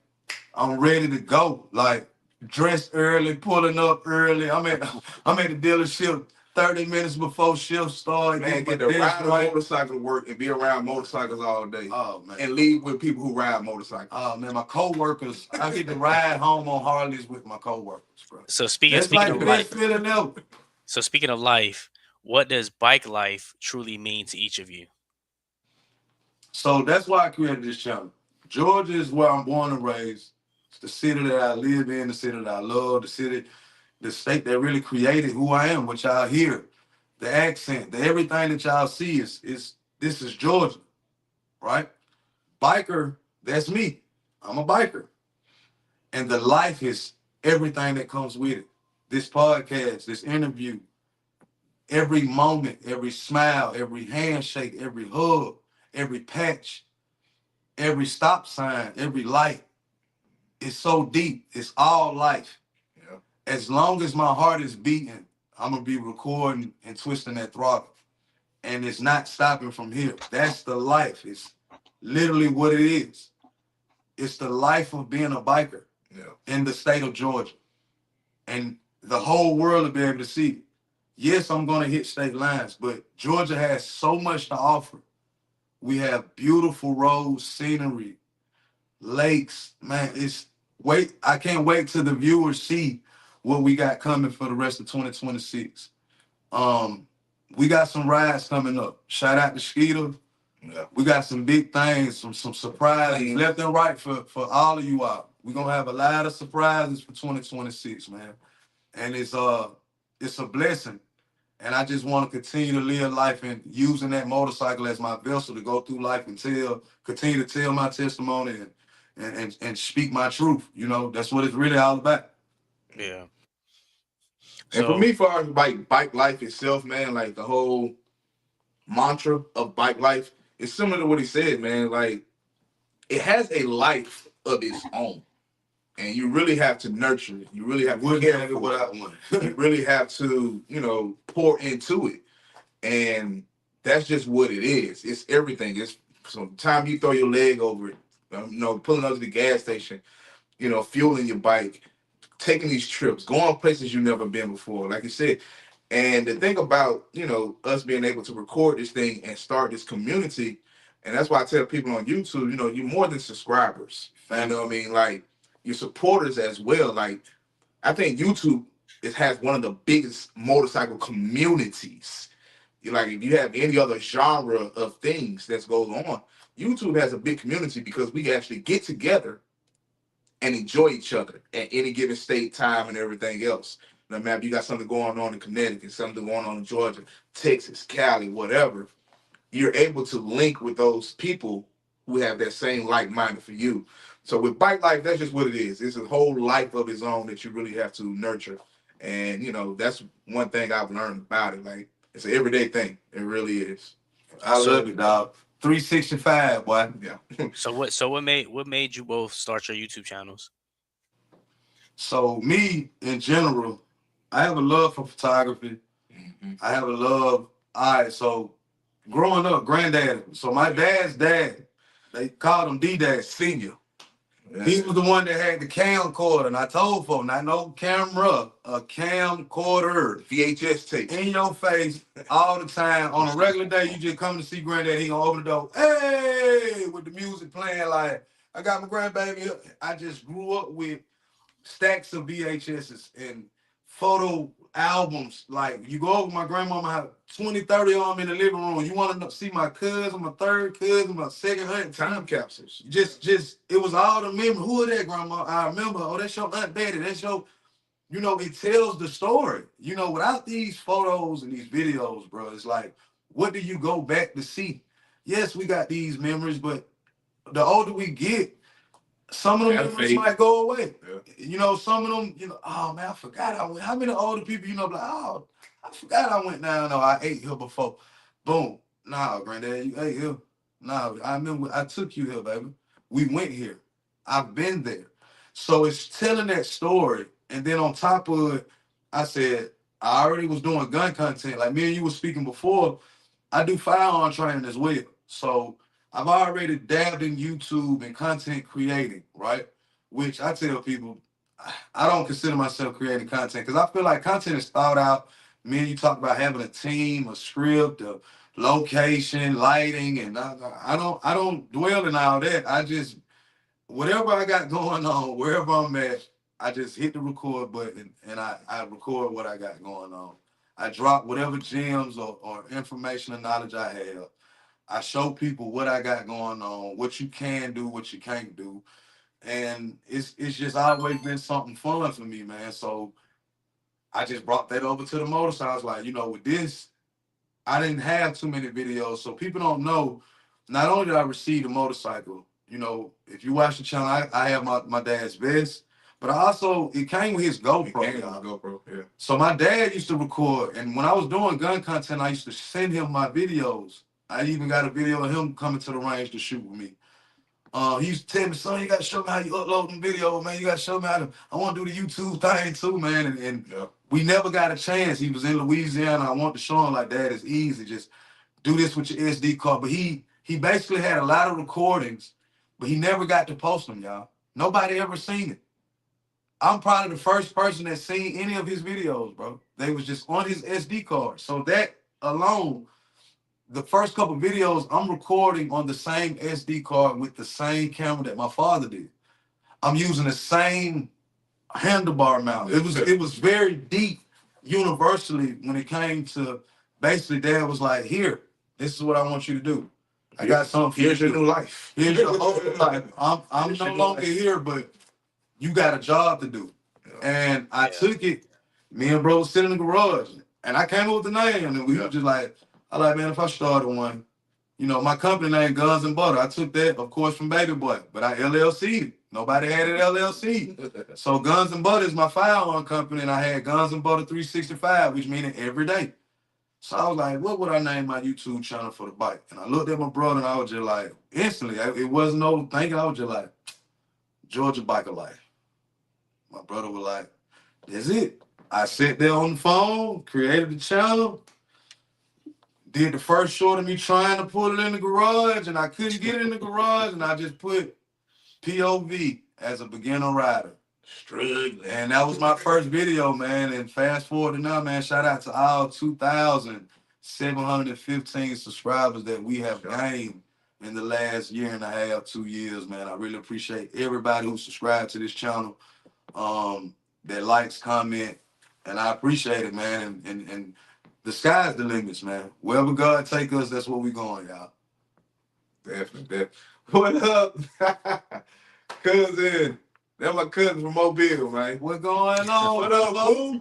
I'm ready to go. Like dressed early, pulling up early. I'm at the dealership 30 minutes before shift start. Man, get to ride a motorcycle to work and be around motorcycles all day. Oh man. And leave with people who ride motorcycles. Oh man, my coworkers, I get to ride home on Harleys with my coworkers, bro. so speaking That's speaking like of the life. best feeling ever. So speaking of life, what does bike life truly mean to each of you? So that's why I created this channel. Georgia is where I'm born and raised. It's the city that I live in, the city that I love, the state that really created who I am, what y'all hear, the accent, the everything that y'all see is this is Georgia, right? Biker, that's me. I'm a biker. And the life is everything that comes with it. This podcast, this interview, every moment, every smile, every handshake, every hug, every patch, every stop sign, every light. It's so deep. It's all life. Yeah. As long as my heart is beating, I'm gonna be recording and twisting that throttle. And it's not stopping from here. That's the life. It's literally what it is. It's the life of being a biker in the state of Georgia. And the whole world will be able to see it. Yes, I'm gonna hit state lines, but Georgia has so much to offer. We have beautiful roads, scenery, lakes, man. I can't wait till the viewers see what we got coming for the rest of 2026. We got some rides coming up. Shout out to Skeeter. Yeah. We got some big things, some surprises left and right for all of you out. We're gonna have a lot of surprises for 2026, man. And it's a blessing. And I just want to continue to live life and using that motorcycle as my vessel to go through life and continue to tell my testimony and speak my truth. That's what it's really all about. Yeah. And for So me, far as bike life itself, man, like the whole mantra of bike life is similar to what he said, man. Like it has a life of its own. and you really have to nurture it. You really have to care for it. You really have to, pour into it. And that's just what it is. It's everything. It's from the time you throw your leg over it, pulling up to the gas station, fueling your bike, taking these trips, going places you've never been before, like you said. And the thing about, us being able to record this thing and start this community, and that's why I tell people on YouTube, you're more than subscribers. You know what I mean? Like, you're supporters as well. Like, I think YouTube has one of the biggest motorcycle communities. Like, if you have any other genre of things that goes on, YouTube has a big community because we actually get together and enjoy each other at any given state, time, and everything else. No matter if you got something going on in Connecticut, something going on in Georgia, Texas, Cali, whatever, you're able to link with those people who have that same like-minded for you. So with Bike Life, that's just what it is. It's a whole life of its own that you really have to nurture. And, that's one thing I've learned about it. Like, it's an everyday thing. It really is. I love it, dog. 365, boy. Yeah. So what made you both start your YouTube channels? So me, in general, I have a love for photography. I have a love. All right, so growing up, granddad. So my dad's dad, they called him D-Dad Senior. He was the one that had the camcorder, and I told folks, not no camera, a camcorder, VHS tape in your face all the time. On a regular day, you just come to see granddad, he gonna open the door, hey, with the music playing like, I got my grandbaby up. I just grew up with stacks of VHSs and photo albums. Like, you go over my grandmama, have 20, 30 of them in the living room. You want to see my cousin, my third cousin, my second aunt. Time capsules. Just, it was all the memory. Who is that, grandma? I remember. Oh, that's your Aunt Betty. That's your, it tells the story. Without these photos and these videos, bro, it's like, what do you go back to see? Yes, we got these memories, but the older we get, some of them memories might go away. Yeah. Some of them, oh man, I forgot I went. How many older people, like, oh, I forgot I went down. No, I ate here before. Boom. Nah, granddad, you ate here. Nah, I remember I took you here, baby. We went here. I've been there. So it's telling that story. And then on top of it, I said, I already was doing gun content. Like me and you were speaking before, I do firearm training as well. So I've already dabbed in YouTube and content creating, right? Which I tell people, I don't consider myself creating content because I feel like content is thought out. Me and you talk about having a team, a script, a location, lighting, and I don't dwell in all that. I just, whatever I got going on, wherever I'm at, I just hit the record button and I record what I got going on. I drop whatever gems or information or knowledge I have. I show people what I got going on, what you can do, what you can't do. And it's just always been something fun for me, man. So I just brought that over to the motorcycle. I was like, with this, I didn't have too many videos. So people don't know, not only did I receive the motorcycle, if you watch the channel, I have my dad's vest, but it came with his GoPro. It came with GoPro, yeah. So my dad used to record, and when I was doing gun content, I used to send him my videos. I even got a video of him coming to the range to shoot with me. He used to tell me, son, you got to show me how you upload them videos, man. You got to show me I want to do the YouTube thing too, man. And yeah. We never got a chance. He was in Louisiana. I wanted to show him, like, Dad, it's easy. Just do this with your SD card. But he basically had a lot of recordings, but he never got to post them, y'all. Nobody ever seen it. I'm probably the first person that seen any of his videos, bro. They was just on his SD card. So that alone, the first couple videos, I'm recording on the same SD card with the same camera that my father did. I'm using the same handlebar mount. It was very deep universally when it came to, basically Dad was like, here, this is what I want you to do. I got something for you. Here's your new life. Here's your whole life. I'm no longer here, but you got a job to do. And I took it, me and bro was sitting in the garage, and I came up with the name, and we were just like, man, if I started one, my company name Guns and Butter. I took that, of course, from Baby Boy, but I LLC'd. Nobody had it LLC. So Guns and Butter is my firearm company, and I had Guns and Butter 365, which means every day. So I was like, what would I name my YouTube channel for the bike? And I looked at my brother, and I was just like, instantly, it wasn't no thinking. I was just like, Georgia Biker Life. My brother was like, that's it. I sat there on the phone, created the channel, did the first short of me trying to pull it in the garage, and I couldn't get it in the garage, and I just put POV as a beginner rider. Struggling. And that was my first video, man. And fast forward to now, man, shout out to all 2,715 subscribers that we have gained in the last year and a half, 2 years, man. I really appreciate everybody who subscribed to this channel, that likes, comment, and I appreciate it, man. And the sky's the limits, man. Wherever God take us, that's where we going, y'all. Definitely. What up, cousin? That's my cousin from Mobile, man. What going on? What up, boo?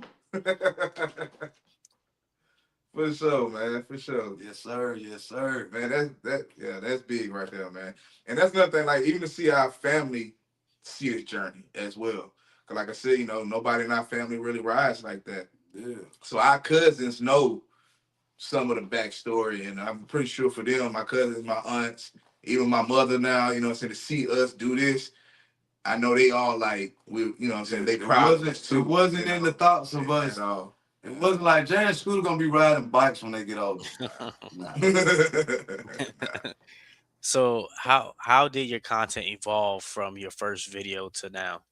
For sure, man. For sure. Yes, sir. Yes, sir. Man, that's big right there, man. And that's another thing, like even to see our family see this journey as well. Cause like I said, nobody in our family really rides like that. Yeah. So our cousins know some of the backstory, and I'm pretty sure for them, my cousins, my aunts, even my mother now, saying to see us do this, I know they all like they proud of us too. It wasn't in the thoughts of us at all. It wasn't like Jay and Skoota gonna be riding bikes when they get older. Nah. So how did your content evolve from your first video to now?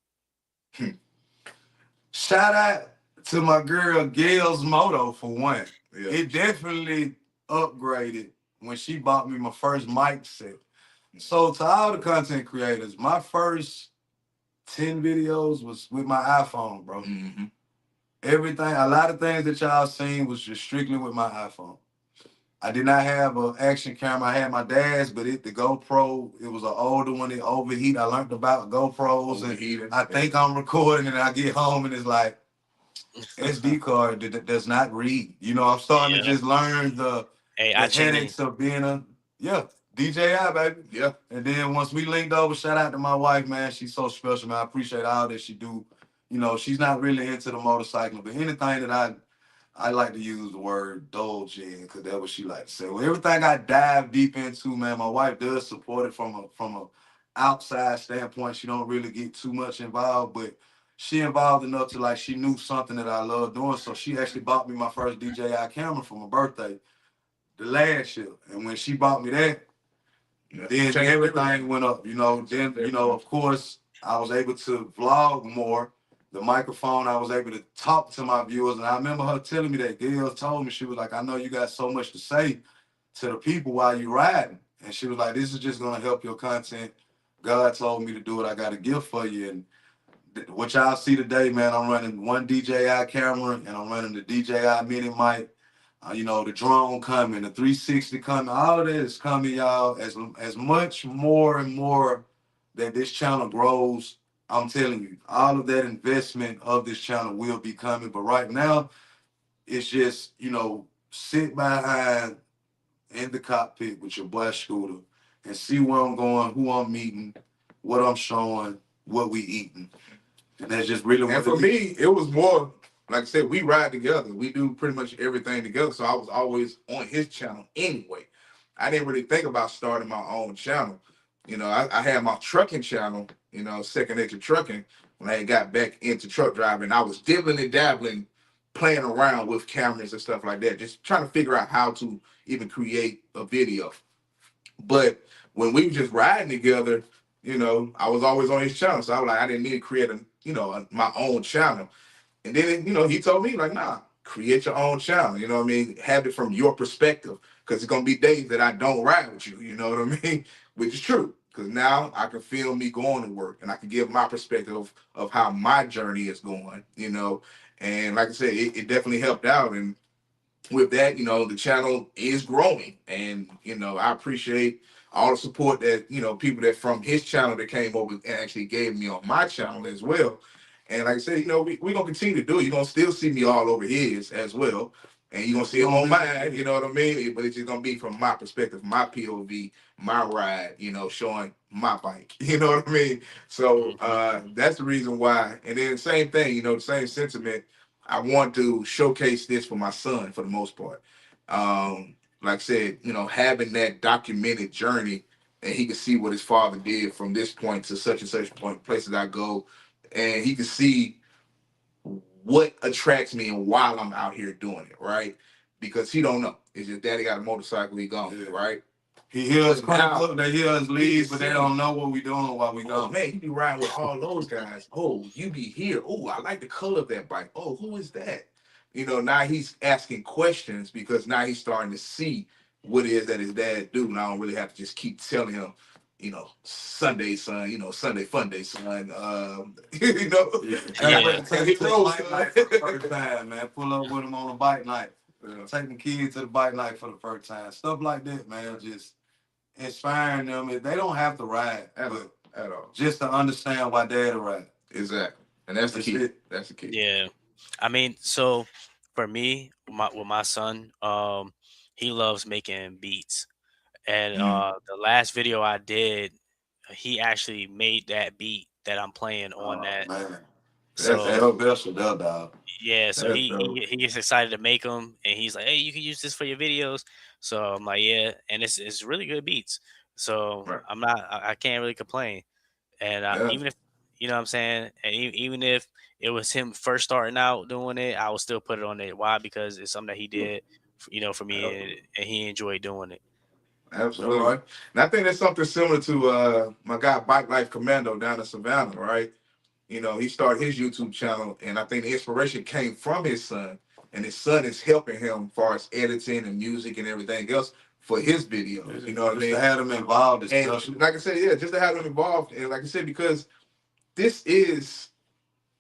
Shout out to my girl Gail's Moto for one. Yeah. It definitely upgraded when she bought me my first mic set. So to all the content creators, my first 10 videos was with my iPhone, bro. Mm-hmm. Everything, a lot of things that y'all seen was just strictly with my iPhone. I did not have an action camera. I had my dad's, but the GoPro, it was an older one. It overheat. I learned about GoPros, and I think I'm recording, and I get home, and it's like SD card that does not read. I'm starting to just learn the headaches of being a DJI, baby. Yeah. And then once we linked over, shout out to my wife, man. She's so special, man. I appreciate all that she do. She's not really into the motorcycle, but anything that I like to use the word indulge in, because that's what she likes to say. Well, everything I dive deep into, man, my wife does support it from a outside standpoint. She don't really get too much involved, but she involved enough to she knew something that I love doing. So she actually bought me my first DJI camera for my birthday the last year. And when she bought me that, then everything went up. Then, of course, I was able to vlog more. The microphone, I was able to talk to my viewers. And I remember her telling me that. Gail told me, she was like, I know you got so much to say to the people while you riding. And she was like, this is just going to help your content. God told me to do it. I got a gift for you. And what y'all see today, man, I'm running one DJI camera and I'm running the DJI mini mic. The drone coming, the 360 coming, all of that is coming, y'all. As much more and more that this channel grows, I'm telling you, all of that investment of this channel will be coming. But right now, it's just, sit behind in the cockpit with your boy Skoota and see where I'm going, who I'm meeting, what I'm showing, what we eating. And that's just really what And for me, it was more, like I said, we ride together. We do pretty much everything together. So I was always on his channel anyway. I didn't really think about starting my own channel. I had my trucking channel, Second Nature Trucking, when I got back into truck driving. I was dibbling and dabbling, playing around with cameras and stuff like that, just trying to figure out how to even create a video. But when we were just riding together, I was always on his channel. So I was like, I didn't need to create my own channel. And then, he told me, like, nah, create your own channel. You know what I mean? Have it from your perspective. Because it's going to be days that I don't ride with you. You know what I mean? Which is true. Because now I can film me going to work. And I can give my perspective of how my journey is going, And like I said, it definitely helped out. And with that, the channel is growing. And, I appreciate all the support that, people that from his channel that came over and actually gave me on my channel as well. And like I said, we're going to continue to do it. You're going to still see me all over his as well. And you're going to see him on mine, you know what I mean? But it's just going to be from my perspective, my POV, my ride, showing my bike. You know what I mean? So that's the reason why. And then same thing, the same sentiment. I want to showcase this for my son for the most part. Like I said, having that documented journey and he can see what his father did from this point to such and such point, places I go, and he can see what attracts me and why I'm out here doing it, right? Because he don't know. It's just daddy got a motorcycle, he gone, Yeah. right? He hears But now, critical, they hear us he leave, can but they see, don't know what we doing while we oh gone. man, you be riding with all those guys. Oh, you be here. Oh, I like the color of that bike. Oh, who is that? You know, now he's asking questions because now he's starting to see what it is that his dad do. And I don't really have to just keep telling him, you know, Sunday, son, you know, Sunday fun day, son. You know, Yeah. I got Yeah. ready to take it road, Bike night for the first time, man. Pull up with him on a bike night. Take the kids to the bike night for the first time. Stuff like that, man. Just inspiring them. They don't have to ride at all. just to understand why dad ride. Exactly. And that's the That's key. it. That's the key. Yeah. I mean, so for me, with my son, he loves making beats. And Mm. the last video I did, he actually made that beat that I'm playing on Oh that. man. That's So That's dope. special, that dog. yeah, so That's he dope. he he gets excited to make them, and he's like, "Hey, you can use this for your videos." So I'm like, "Yeah," and it's really good beats. So Right. I can't really complain. And Yeah. even if you know what I'm saying, and even if it was him first starting out doing it, I would still put it on there. Why? Because it's something that he did, for me, and he enjoyed doing it. Absolutely. All right. And I think that's something similar to my guy Bike Life Commando down in Savannah, right? You know, he started his YouTube channel, and I think the inspiration came from his son, and his son is helping him as far as editing and music and everything else for his videos. You know what I Just mean? to have them involved is And special. like I said, yeah, just to have them involved, and like I said, because this is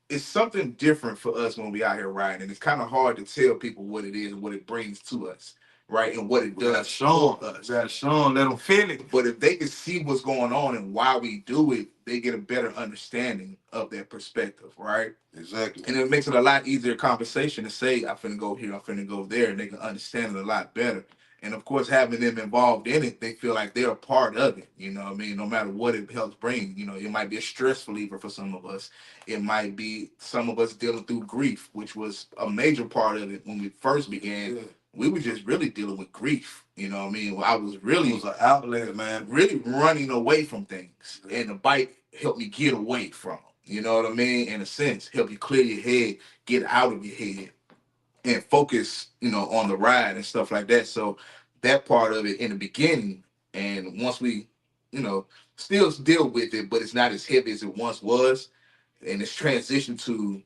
it's something different for us when we out here riding, and it's kind of hard to tell people what it is and what it brings to us, right, and what it We gotta does show for them. We us. gotta show them, let them feel it. But if they can see what's going on and why we do it, they get a better understanding of their perspective, right? Exactly. And it makes it a lot easier conversation to say, I'm finna go here, I'm finna go there, and they can understand it a lot better. And of course, having them involved in it, they feel like they're a part of it. You know what I mean? No matter what it helps bring, you know, it might be a stress reliever for some of us. It might be some of us dealing through grief, which was a major part of it when we first began. Yeah. We were just really dealing with grief. You know what I mean? Well, I was It really was an outlet, man. really running away from things. And the bike helped me get away from them. You know what I mean? In a sense, help you clear your head, get out of your head, and focus, you know, on the ride and stuff like that. So that part of it in the beginning, and once we, you know, still deal with it, but it's not as heavy as it once was, and it's transitioned to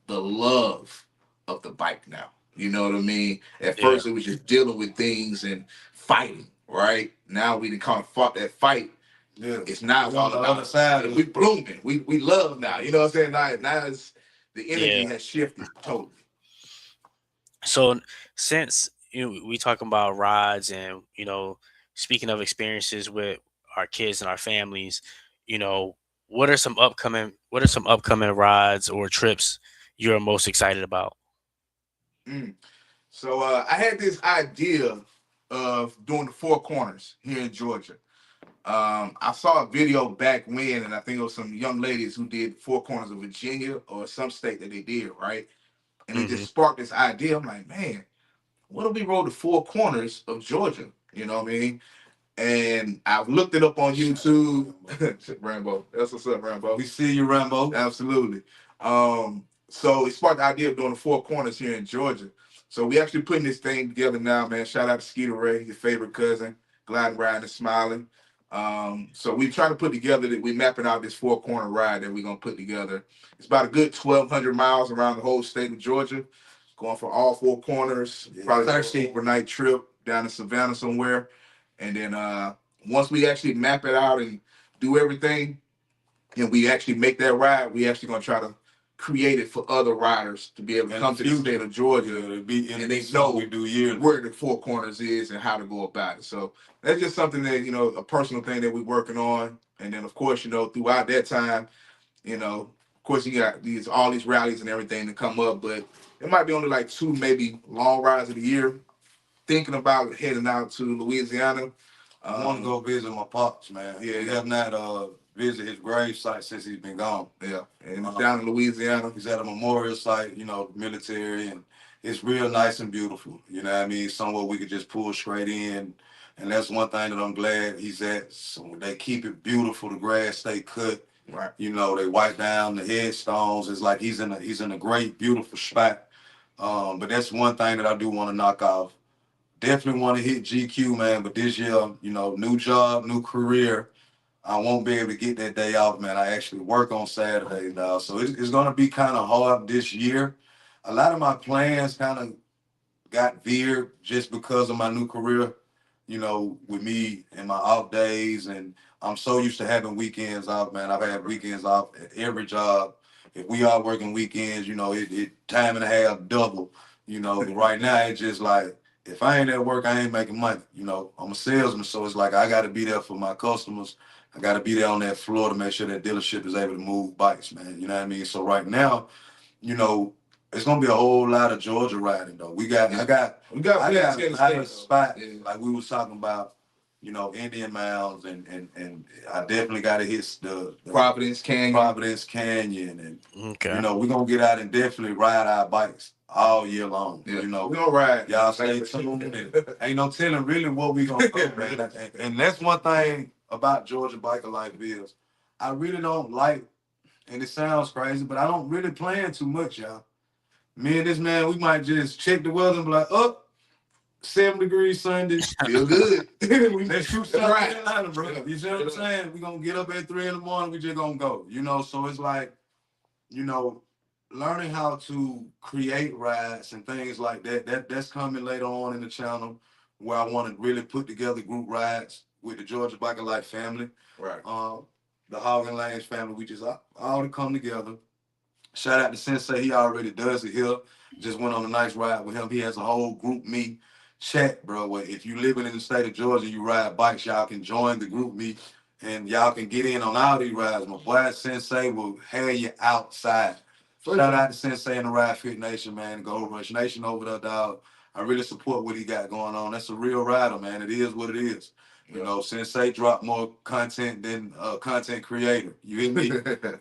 the love of the bike now. You know what I mean? At Yeah, first, it was just dealing with things and fighting, right? Now we kind of fought that fight. Yeah. It's now We all on the about other side and of we it. blooming. We love now. You know what I'm saying? Now it's the yeah. energy has shifted totally. So since we talking about rides, and speaking of experiences with our kids and our families, you know, what are some upcoming rides or trips you're most excited about? Mm. So I had this idea of doing the Four Corners here in Georgia. I saw a video back when, and I think it was some young ladies who did Four Corners of Virginia or some state that they did, right? And it Hmm. just sparked this idea. I'm like, man, what if we rode the Four Corners of Georgia? You know what I mean? And I've looked it up on YouTube. Rambo, that's what's up, Rambo. We see you, Rambo. Absolutely. So it sparked the idea of doing the Four Corners here in Georgia. So we actually putting this thing together now, man. Shout out to Skeeter Ray, your favorite cousin, glad riding and smiling. So we trying to put together that we mapping out this four corner ride that we're gonna put together. It's about a good 1,200 miles around the whole state of Georgia, going for all four corners. Yeah. Probably 13 overnight trip down to Savannah somewhere, and then once we actually map it out and do everything, and we actually make that ride, we actually gonna try to create it for other riders to be able to come to the state of Georgia, to be in and they know we do yearly. where the Four Corners is and how to go about it. So that's just something that, a personal thing that we're working on. And then of course, throughout that time, of course you got all these rallies and everything to come up, but it might be only like two maybe long rides of the year. Thinking about heading out to Louisiana. I want to go visit my pops, man. Yeah, We yeah. have not visited his grave site since he's been gone. Yeah, and it's down in Louisiana. He's at a memorial site, military, and it's real nice and beautiful. You know what I mean? Somewhere we could just pull straight in. And that's one thing that I'm glad he's at. So they keep it beautiful. The grass stay cut. Right. You know, they wipe down the headstones. It's like he's in a great, beautiful spot. But that's one thing that I do want to knock off. Definitely want to hit GQ, man. But this year, you know, new job, new career. I won't be able to get that day off, man. I actually work on Saturdays now, so it's going to be kind of hard this year. A lot of my plans kind of got veered just because of my new career, you know, with me and my off days. And I'm so used to having weekends off, man. I've had weekends off at every job. If we are working weekends, you know, it time and a half double, you know. But right now, it's just like, if I ain't at work, I ain't making money. You know, I'm a salesman, so it's like I got to be there for my customers. I got to be there on that floor to make sure that dealership is able to move bikes, man. You know what I mean? So right now, you know, it's gonna be a whole lot of Georgia riding though. I got a lot of spots like we was talking about, you know, Indian Mounds and I definitely gotta hit the Providence Canyon and you Okay. know, we're gonna get out and definitely ride our bikes all year long. Yeah. You know, We gonna ride. y'all stay tuned and ain't no telling really what we gonna do, man. And that's one thing about Georgia Biker Life is I really don't like, and it sounds crazy, but I don't really plan too much, y'all. Me and this man, we might just check the weather and be like, up, 7 degrees Sunday. Feel good. Let's shoot South Carolina, bro. You see what I'm saying? We gonna get up at 3 in the morning, we just gonna go. You know, so it's like, you know, learning how to create rides and things like that, that's coming later on in the channel where I want to really put together group rides with the Georgia Biker Life family. Right. The Hog and Lanes family, we just all to come together. Shout out to Sensei. He already does it here. Just went on a nice ride with him. He has a whole group me chat, bro. Where if you living in the state of Georgia, you ride bikes, y'all can join the group me and y'all can get in on all these rides. My boy Sensei will have you outside. Shout out to Sensei and the Ride Fit Nation, man. Go Rush Nation over there, dog. I really support what he got going on. That's a real rider, man. It is what it is. You know, Sensei drop more content than content creator. You hear me?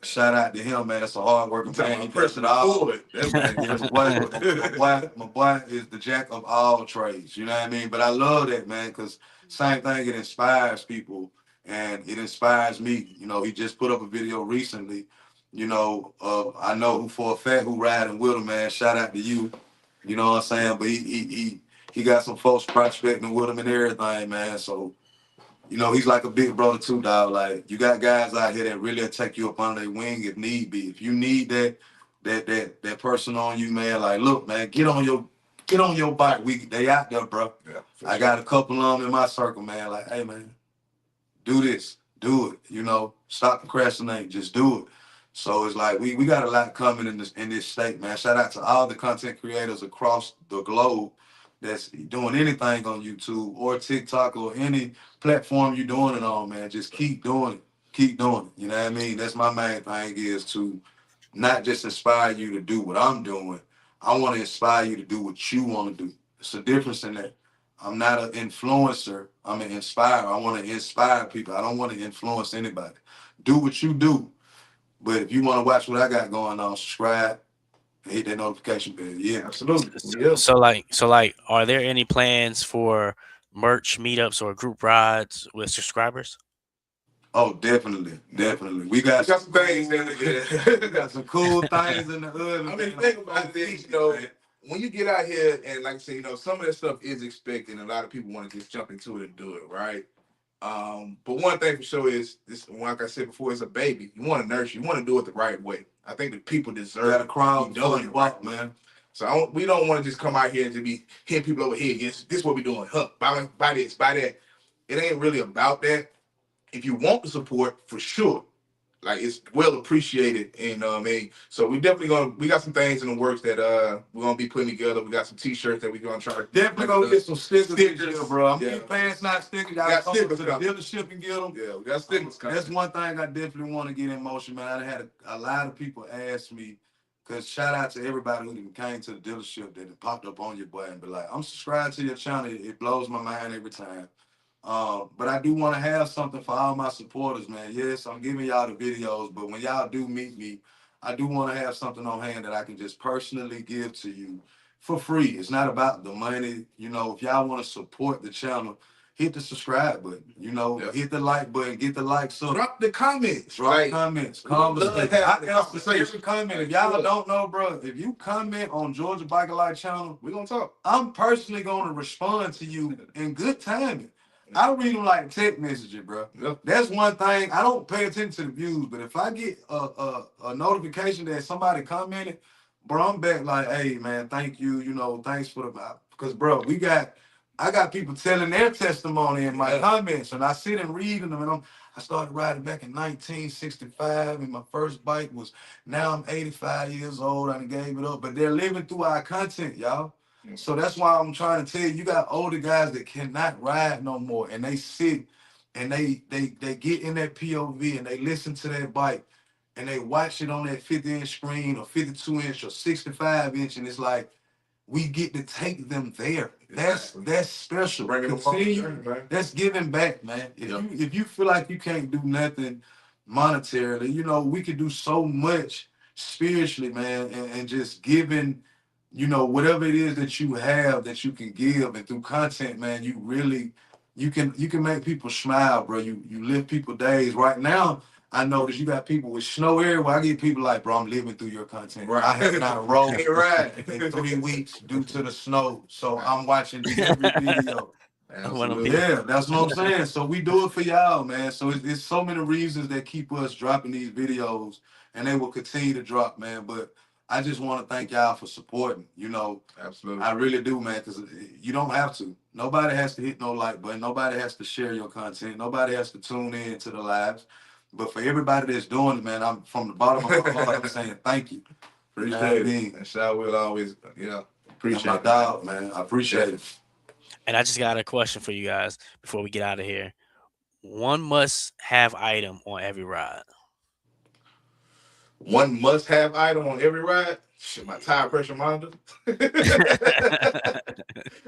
Shout out to him, man. That's a hard working man. He does it all. That's man. Yeah, my boy is the jack of all trades. You know what I mean? But I love that, man, because same thing, it inspires people and it inspires me. You know, he just put up a video recently. You know, I know who for a fact who riding with him, man. Shout out to you. You know what I'm saying? But he got some folks prospecting with him and everything, man. So you know, he's like a big brother too, dog. Like you got guys out here that really take you up under their wing if need be. If you need that person on you, man, like look, man, get on your bike. They out there, bro. Yeah, I got a couple of them in my circle, man. Like, hey man, do this, do it. You know, stop procrastinating, just do it. So it's like we got a lot coming in this state, man. Shout out to all the content creators across the globe that's doing anything on YouTube or TikTok or any platform you're doing it on, man. Just keep doing it. Keep doing it. You know what I mean? That's my main thing is to not just inspire you to do what I'm doing. I want to inspire you to do what you want to do. It's a difference in that. I'm not an influencer. I'm an inspirer. I want to inspire people. I don't want to influence anybody. Do what you do. But if you want to watch what I got going on, subscribe and hit that notification bell. Yeah, absolutely. Yeah. So, are there any plans for merch meetups or group rides with subscribers? Oh, definitely, definitely. We got some things in the we got some cool things in the hood. I mean, think about this, you know, when you get out here and like I say, you know, some of that stuff is expected and a lot of people want to just jump into it and do it, right? But one thing for sure is this, like I said before, it's a baby. You want to nurture, you want to do it the right way. I think the people deserve a crowd doing it right, man. So we don't want to just come out here and just be hitting people over here. Yes, this is what we're doing. Huh, buy this, buy that. It ain't really about that. If you want the support, for sure, like it's well appreciated. And I mean, so we got some things in the works that we're gonna be putting together. We got some t-shirts that we're gonna try to definitely gonna get some stickers here, bro. I'm keep pants, not stickers. Y'all got stickers to the dealership and get them. Yeah, we got stickers coming. That's one thing I definitely want to get in motion, man. I had a lot of people ask me, cause shout out to everybody who even came to the dealership that popped up on your boy and be like, I'm subscribed to your channel. It blows my mind every time. But I do want to have something for all my supporters, man. Yes, I'm giving y'all the videos, but when y'all do meet me, I do want to have something on hand that I can just personally give to you for free. It's not about the money. You know, if y'all want to support the channel, hit the subscribe button. You know, Yeah. hit the like button, get the likes up. Drop the comments. Drop Like, comments, we love conversation. having I the answer conversation. every comment. If Like, y'all don't know, bro, if you comment on Georgia Biker Life channel, we gonna talk. I'm personally gonna respond to you in good timing. I don't read them like text messages, bro. Yeah. That's one thing. I don't pay attention to the views, but if I get a notification that somebody commented, bro, I'm back like, hey man, thank you. You know, thanks for the because bro, I got people telling their testimony in my comments, and I sit and read them, and I started riding back in 1965, and my first bike was. Now I'm 85 years old. I done gave it up, but they're living through our content, y'all. So that's why I'm trying to tell you, you got older guys that cannot ride no more, and they sit and they get in that POV and they listen to that bike and they watch it on that 50-inch screen or 52-inch or 65-inch, and it's like we get to take them there. That's special. That's giving back, man. If you feel like you can't do nothing monetarily, you know, we could do so much spiritually, man, and just giving, you know, whatever it is that you have that you can give, and through content, man, you really you can make people smile, bro. You lift people days. Right now, I notice you got people with snow everywhere. I get people like, bro, I'm living through your content. Right. I have not rode in 3 weeks due to the snow. So I'm watching every video. One of them Yeah, that's what I'm saying. So we do it for y'all, man. So it's so many reasons that keep us dropping these videos, and they will continue to drop, man. But I just want to thank y'all for supporting. You know, Absolutely. I really do, man, because you don't have to. Nobody has to hit no like button. Nobody has to share your content. Nobody has to tune in to the lives. But for everybody that's doing it, man, I'm from the bottom of my heart, I'm saying thank you. Appreciate it. And Shawil always, appreciate my it. dog, man. I appreciate it. And I just got a question for you guys before we get out of here. One must have item on every ride. One must-have item on every ride. Shit, my tire pressure monitor.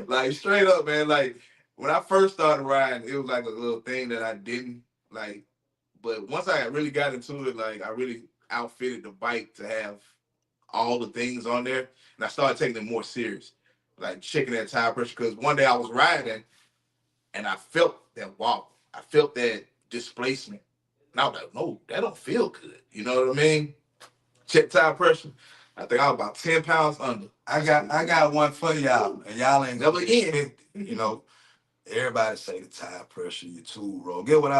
Like straight up, man. Like when I first started riding, it was like a little thing that I didn't like. But once I really got into it, like I really outfitted the bike to have all the things on there, and I started taking it more serious, like checking that tire pressure. Because one day I was riding, and I felt that wobble. I felt that displacement, and I was like, "No, that don't feel good." You know what I mean? Check tire pressure. I think I was about 10 pounds under. I got one for y'all, and y'all ain't Never gonna again. expect it. You know, everybody say the tire pressure, you too raw. Get what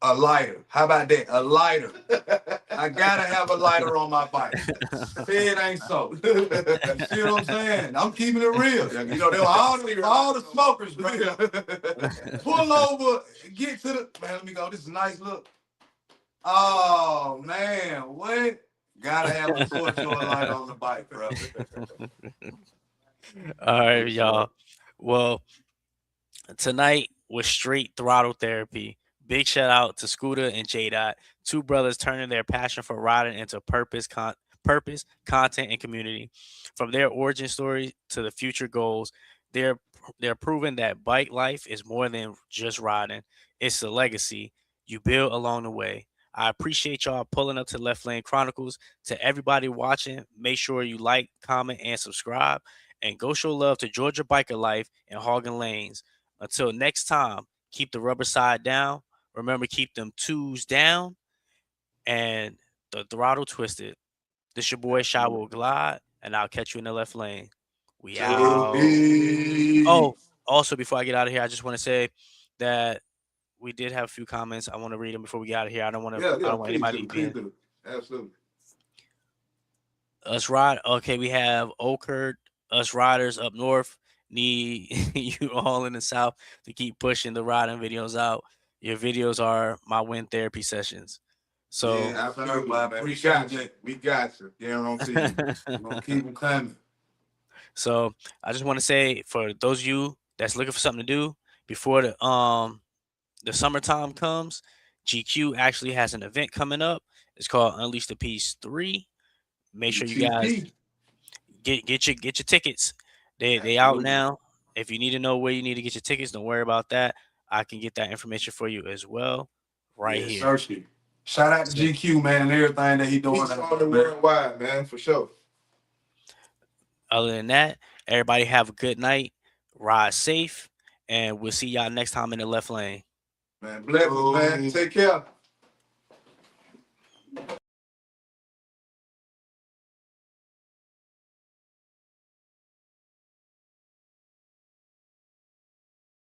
a lighter. How about that? A lighter. I gotta have a lighter on my bike. Say it ain't so. You see what I'm saying? I'm keeping it real. You know, they were all the smokers, bro. Pull over, get to the man. Let me go. This is a nice look. Oh man, what? Gotta have a torch or a light on the bike, bro. All right, y'all. Well, tonight was straight throttle therapy. Big shout out to Skoota and J Dot, two brothers turning their passion for riding into purpose, content, and community. From their origin story to the future goals, they're they're proving that bike life is more than just riding. It's a legacy you build along the way. I appreciate y'all pulling up to Left Lane Chronicles. To everybody watching, make sure you like, comment, and subscribe. And go show love to Georgia Biker Life and Hogging Lanes. Until next time, keep the rubber side down. Remember, keep them twos down and the throttle twisted. This your boy Shawil Glide, and I'll catch you in the left lane. We out. Oh, also before I get out of here, I just want to say that we did have a few comments. I want to read them before we get out of here. I don't want to. I don't want anybody being. Absolutely. Us ride. Okay, we have Okert. Us riders up north need you all in the south to keep pushing the riding videos out. Your videos are my wind therapy sessions. So yeah, absolutely. I appreciate it. We got you. Guarantee you. We're gonna keep them coming. So I just want to say for those of you that's looking for something to do before the summertime comes, GQ actually has an event coming up. It's called Unleash the Peace 3. Make sure you guys get your tickets. They out now. If you need to know where you need to get your tickets, don't worry about that. I can get that information for you as well, right here. Search it. Shout out to GQ, man, and everything that he doing. He's on the worldwide, man, for sure. Other than that, everybody have a good night. Ride safe, and we'll see y'all next time in the left lane. Man, bless us, man. Take care.